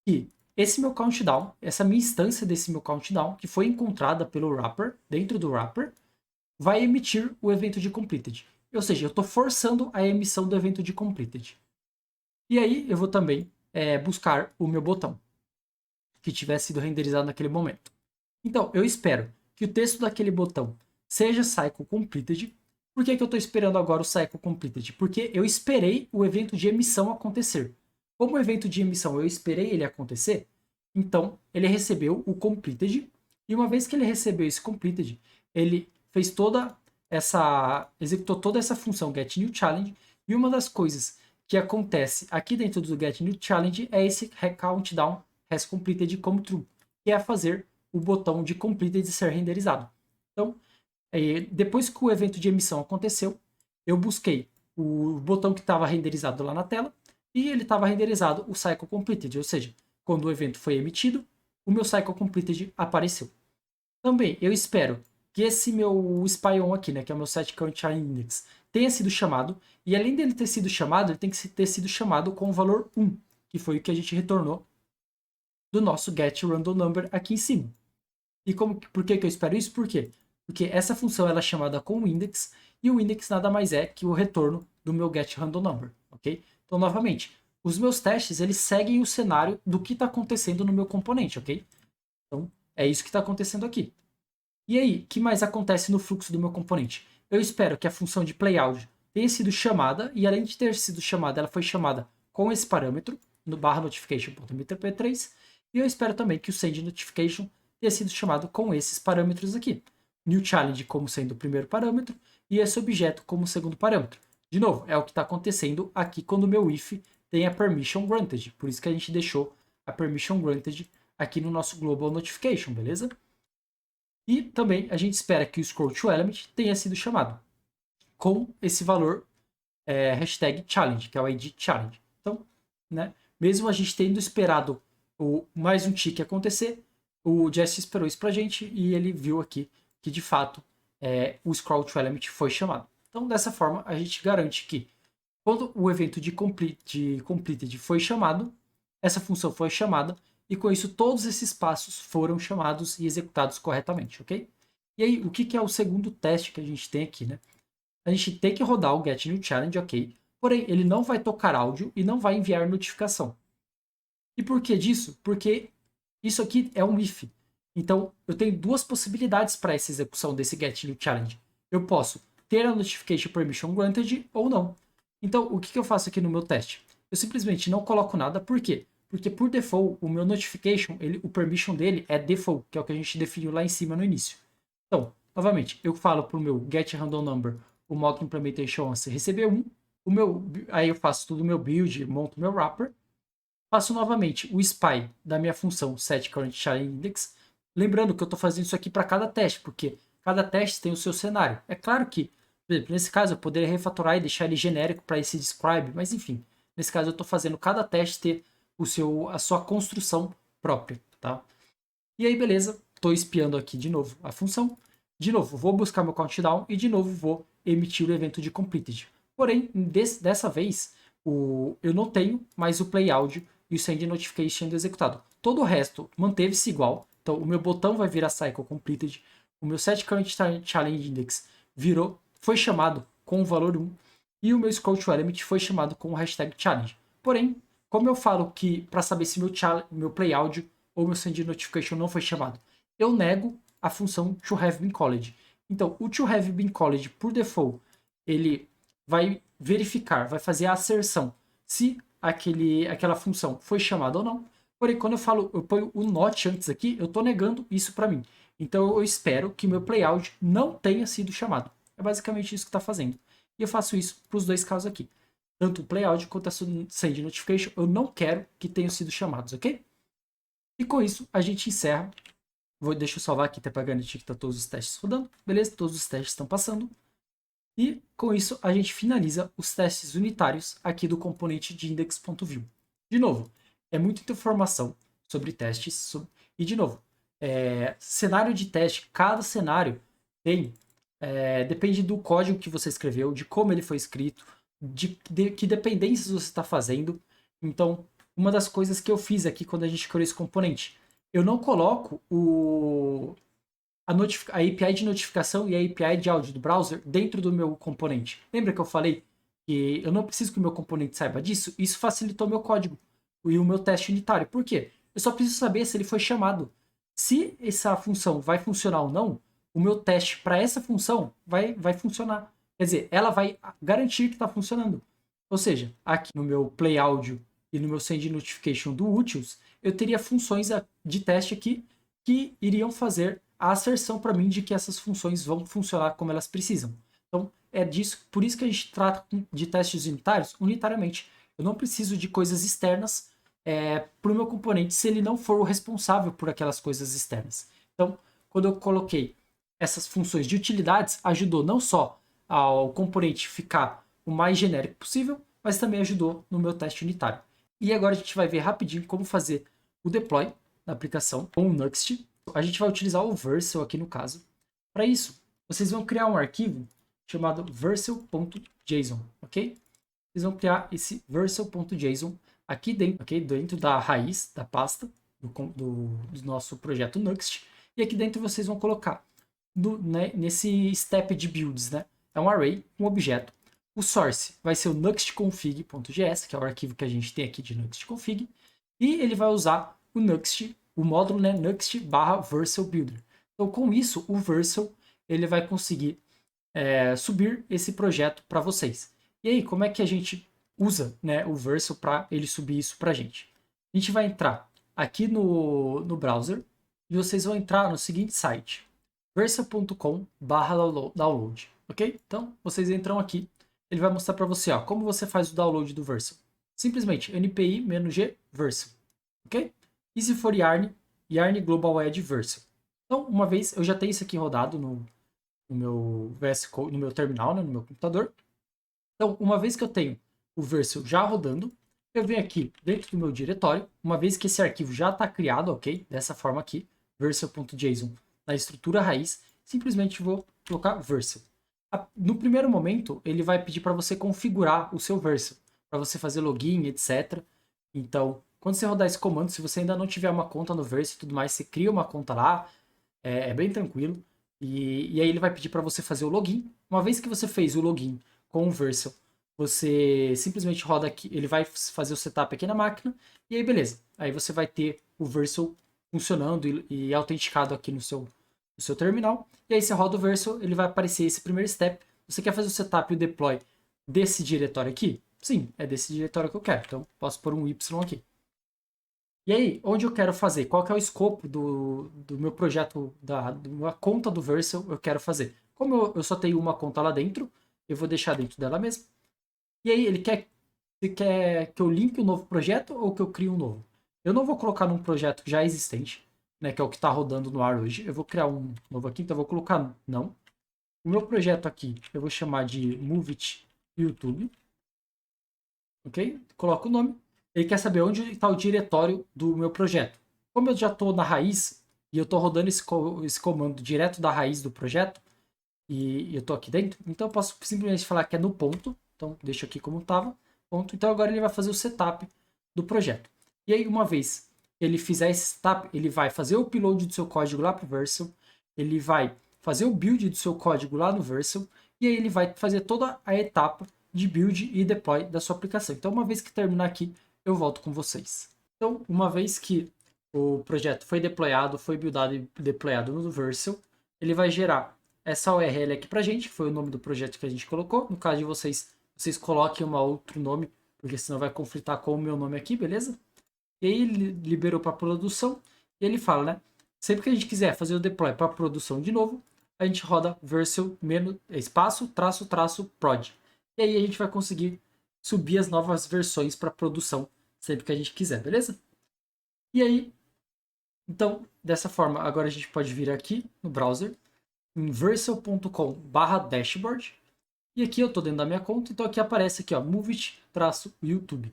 Speaker 1: que esse meu countdown, essa minha instância desse meu countdown, que foi encontrada pelo wrapper, dentro do wrapper, vai emitir o evento de completed. Ou seja, eu estou forçando a emissão do evento de completed. E aí, eu vou também buscar o meu botão, que tiver sido renderizado naquele momento. Então, eu espero que o texto daquele botão seja cycle completed. Por que eu estou esperando agora o cycle completed? Porque eu esperei o evento de emissão acontecer. Como o evento de emissão eu esperei ele acontecer, então ele recebeu o completed. E uma vez que ele recebeu esse completed, ele fez executou toda essa função getNewChallenge. E uma das coisas que acontece aqui dentro do getNewChallenge é esse countdown has completed como true, que é fazer o botão de completed ser renderizado. Então, depois que o evento de emissão aconteceu, eu busquei o botão que estava renderizado lá na tela e ele estava renderizado o cycle completed, ou seja, quando o evento foi emitido, o meu cycle completed apareceu. Também eu espero que esse meu spy1 aqui, né, que é o meu set current index, tenha sido chamado, e além dele ter sido chamado, ele tem que ter sido chamado com o valor 1, que foi o que a gente retornou do nosso get random number aqui em cima. E por que eu espero isso? Por quê? Porque essa função ela é chamada com o index, e o index nada mais é que o retorno do meu get random number, ok? Então, novamente, os meus testes eles seguem o cenário do que está acontecendo no meu componente, ok? Então, é isso que está acontecendo aqui. E aí, o que mais acontece no fluxo do meu componente? Eu espero que a função de playout tenha sido chamada, e além de ter sido chamada, ela foi chamada com esse parâmetro, no barra notification.mtp3, e eu espero também que o send notification tenha sido chamado com esses parâmetros aqui. New challenge como sendo o primeiro parâmetro e esse objeto como o segundo parâmetro. De novo, é o que está acontecendo aqui quando o meu if tem a permission granted. Por isso que a gente deixou a permission granted aqui no nosso global notification, beleza? E também a gente espera que o scroll to element tenha sido chamado com esse valor hashtag challenge, que é o ID challenge. Então, né, mesmo a gente tendo esperado mais um tick acontecer, o Jest esperou isso pra gente e ele viu aqui que de fato o scroll to element foi chamado. Então, dessa forma, a gente garante que quando o evento de completed foi chamado, essa função foi chamada e com isso todos esses passos foram chamados e executados corretamente, ok? E aí, o que é o segundo teste que a gente tem aqui, né? A gente tem que rodar o getNewChallenge, ok? Porém, ele não vai tocar áudio e não vai enviar notificação. E por que disso? Porque isso aqui é um if. Então, eu tenho duas possibilidades para essa execução desse getNewChallenge. Eu posso ter a notification permission granted ou não. Então, o que eu faço aqui no meu teste? Eu simplesmente não coloco nada, por quê? Porque por default, o meu notification, o permission dele é default, que é o que a gente definiu lá em cima no início. Então, novamente, eu falo para o meu getRandomNumber, o mock implementation se receber 1, aí eu faço tudo o meu build, monto meu wrapper, faço novamente o spy da minha função setCurrentChallenge.index, lembrando que eu estou fazendo isso aqui para cada teste, porque cada teste tem o seu cenário. É claro que, por exemplo, nesse caso eu poderia refatorar e deixar ele genérico para esse describe, mas enfim, nesse caso eu estou fazendo cada teste ter a sua construção própria, tá? E aí, beleza, estou espiando aqui de novo a função. De novo, vou buscar meu countdown e de novo vou emitir o evento de completed. Porém, dessa vez, eu não tenho mais o play áudio e o send notification sendo executado. Todo o resto manteve-se igual. Então, o meu botão vai virar cycle completed. O meu set current challenge index foi chamado com o valor 1 e o meu scroll to element foi chamado com o hashtag challenge. Porém, como eu falo que para saber se meu play áudio ou meu send notification não foi chamado, eu nego a função to have been called. Então, o to have been called, por default, ele vai verificar, vai fazer a asserção se aquela função foi chamada ou não. Porém, quando eu ponho o not antes aqui, eu estou negando isso para mim. Então, eu espero que meu playout não tenha sido chamado. É basicamente isso que está fazendo. E eu faço isso para os dois casos aqui. Tanto o playout quanto a send notification, eu não quero que tenham sido chamados, ok? E com isso, a gente encerra. Deixa eu salvar aqui até para garantir que está todos os testes rodando. Beleza? Todos os testes estão passando. E com isso, a gente finaliza os testes unitários aqui do componente de index.view. De novo, é muita informação sobre testes. E de novo, cenário de teste, cada cenário tem, depende do código que você escreveu, de como ele foi escrito, de que dependências você está fazendo. Então, uma das coisas que eu fiz aqui quando a gente criou esse componente, eu não coloco a API de notificação e a API de áudio do browser dentro do meu componente. Lembra que eu falei que eu não preciso que o meu componente saiba disso? Isso facilitou meu código e o meu teste unitário. Por quê? Eu só preciso saber se ele foi chamado. Se essa função vai funcionar ou não, o meu teste para essa função vai funcionar. Quer dizer, ela vai garantir que está funcionando. Ou seja, aqui no meu play áudio e no meu send notification do utils, eu teria funções de teste aqui que iriam fazer a asserção para mim de que essas funções vão funcionar como elas precisam. Então, por isso que a gente trata de testes unitários unitariamente. Eu não preciso de coisas externas para o meu componente se ele não for o responsável por aquelas coisas externas. Então, quando eu coloquei essas funções de utilidades, ajudou não só ao componente ficar o mais genérico possível, mas também ajudou no meu teste unitário. E agora a gente vai ver rapidinho como fazer o deploy da aplicação com o Nuxt. A gente vai utilizar o Vercel aqui no caso. Para isso, vocês vão criar um arquivo chamado vercel.json, ok? Vocês vão criar esse vercel.json aqui dentro, okay? Dentro da raiz da pasta do nosso projeto Nuxt. E aqui dentro vocês vão colocar nesse step de builds, né? É um array, um objeto. O source vai ser o nuxtconfig.js, que é o arquivo que a gente tem aqui de nuxtconfig. E ele vai usar o Nuxt, o módulo, né, nuxt/vercel builder. Então, com isso, o Vercel ele vai conseguir subir esse projeto para vocês. E aí, como é que a gente usa, né, o Vercel para ele subir isso para a gente? A gente vai entrar aqui no browser e vocês vão entrar no seguinte site, vercel.com/download, ok? Então, vocês entram aqui, ele vai mostrar para você como você faz o download do Vercel. Simplesmente npm-g vercel, ok? E se for Yarn Global Edge Vercel. Então, uma vez eu já tenho isso aqui rodado no meu VS Code, no meu terminal, né, no meu computador. Então, uma vez que eu tenho o Vercel já rodando, eu venho aqui dentro do meu diretório, uma vez que esse arquivo já está criado, ok? Dessa forma aqui, vercel.json, na estrutura raiz, simplesmente vou colocar Vercel. No primeiro momento, ele vai pedir para você configurar o seu Vercel, para você fazer login, etc. Então, quando você rodar esse comando, se você ainda não tiver uma conta no Vercel e tudo mais, você cria uma conta lá, é bem tranquilo. E aí ele vai pedir para você fazer o login. Uma vez que você fez o login com o Vercel, você simplesmente roda aqui, ele vai fazer o setup aqui na máquina, e aí beleza. Aí você vai ter o Vercel funcionando e autenticado aqui no seu terminal. E aí você roda o Vercel, ele vai aparecer esse primeiro step. Você quer fazer o setup e o deploy desse diretório aqui? Sim, é desse diretório que eu quero. Então posso pôr um Y aqui. E aí, onde eu quero fazer? Qual que é o escopo do meu projeto, da conta do Vercel eu quero fazer? Como eu só tenho uma conta lá dentro, eu vou deixar dentro dela mesma. E aí, ele quer que eu limpe um novo projeto ou que eu crie um novo? Eu não vou colocar num projeto já existente, né, que é o que está rodando no ar hoje. Eu vou criar um novo aqui, então eu vou colocar não. O meu projeto aqui, eu vou chamar de Move It YouTube. Ok? Coloco o nome. Ele quer saber onde está o diretório do meu projeto. Como eu já estou na raiz e eu estou rodando esse comando direto da raiz do projeto, e eu estou aqui dentro, então eu posso simplesmente falar que é no ponto, então deixo aqui como estava, ponto. Então agora ele vai fazer o setup do projeto. E aí uma vez ele fizer esse setup, ele vai fazer o upload do seu código lá para o Vercel, ele vai fazer o build do seu código lá no Vercel, e aí ele vai fazer toda a etapa de build e deploy da sua aplicação. Então uma vez que terminar aqui, eu volto com vocês. Então uma vez que o projeto foi deployado, foi buildado e deployado no Vercel, ele vai gerar essa URL aqui pra gente, que foi o nome do projeto que a gente colocou. No caso de vocês, vocês coloquem um outro nome, porque senão vai conflitar com o meu nome aqui, beleza? E aí ele liberou para produção, e ele fala, né? Sempre que a gente quiser fazer o deploy para produção de novo, a gente roda Vercel espaço, traço, traço, prod. E aí a gente vai conseguir subir as novas versões para produção sempre que a gente quiser, beleza? E aí, então, dessa forma, agora a gente pode vir aqui no browser, em vercel.com/dashboard, e aqui eu estou dentro da minha conta, então aqui aparece aqui, ó, Moveit-YouTube.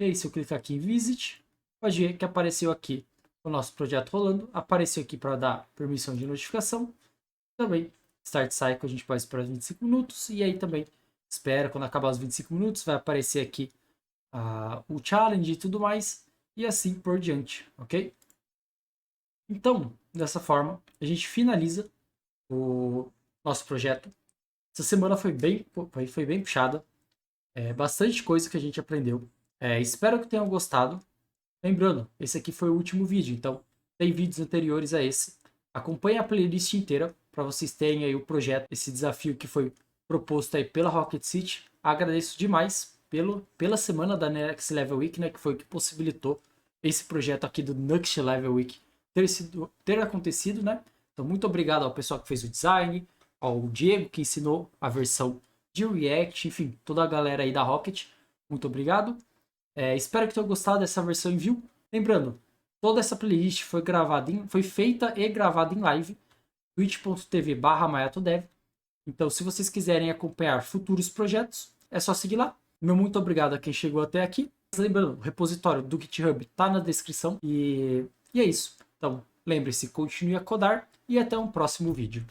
Speaker 1: E aí, se eu clicar aqui em Visit, pode ver que apareceu aqui o nosso projeto rolando, apareceu aqui para dar permissão de notificação, também Start Cycle a gente pode esperar 25 minutos, e aí também espera, quando acabar os 25 minutos, vai aparecer aqui o challenge e tudo mais, e assim por diante, ok? Então, dessa forma, a gente finaliza o nosso projeto. Essa semana foi bem puxada, bastante coisa que a gente aprendeu. Espero que tenham gostado. Lembrando, esse aqui foi o último vídeo, então tem vídeos anteriores a esse. Acompanhe a playlist inteira para vocês terem aí o projeto, esse desafio que foi proposto aí pela Rocket City. Agradeço demais pela semana da Next Level Week, né, que foi o que possibilitou esse projeto aqui do Next Level Week ter acontecido, né? Então, muito obrigado ao pessoal que fez o design, ao Diego que ensinou a versão de React, enfim, toda a galera aí da Rocket. Muito obrigado. Espero que tenham gostado dessa versão em view. Lembrando, toda essa playlist foi feita e gravada em live, twitch.tv/mayatodev. Então, se vocês quiserem acompanhar futuros projetos, é só seguir lá. Meu muito obrigado a quem chegou até aqui. Lembrando, o repositório do GitHub está na descrição. E é isso. Então, lembre-se, continue a codar e até um próximo vídeo.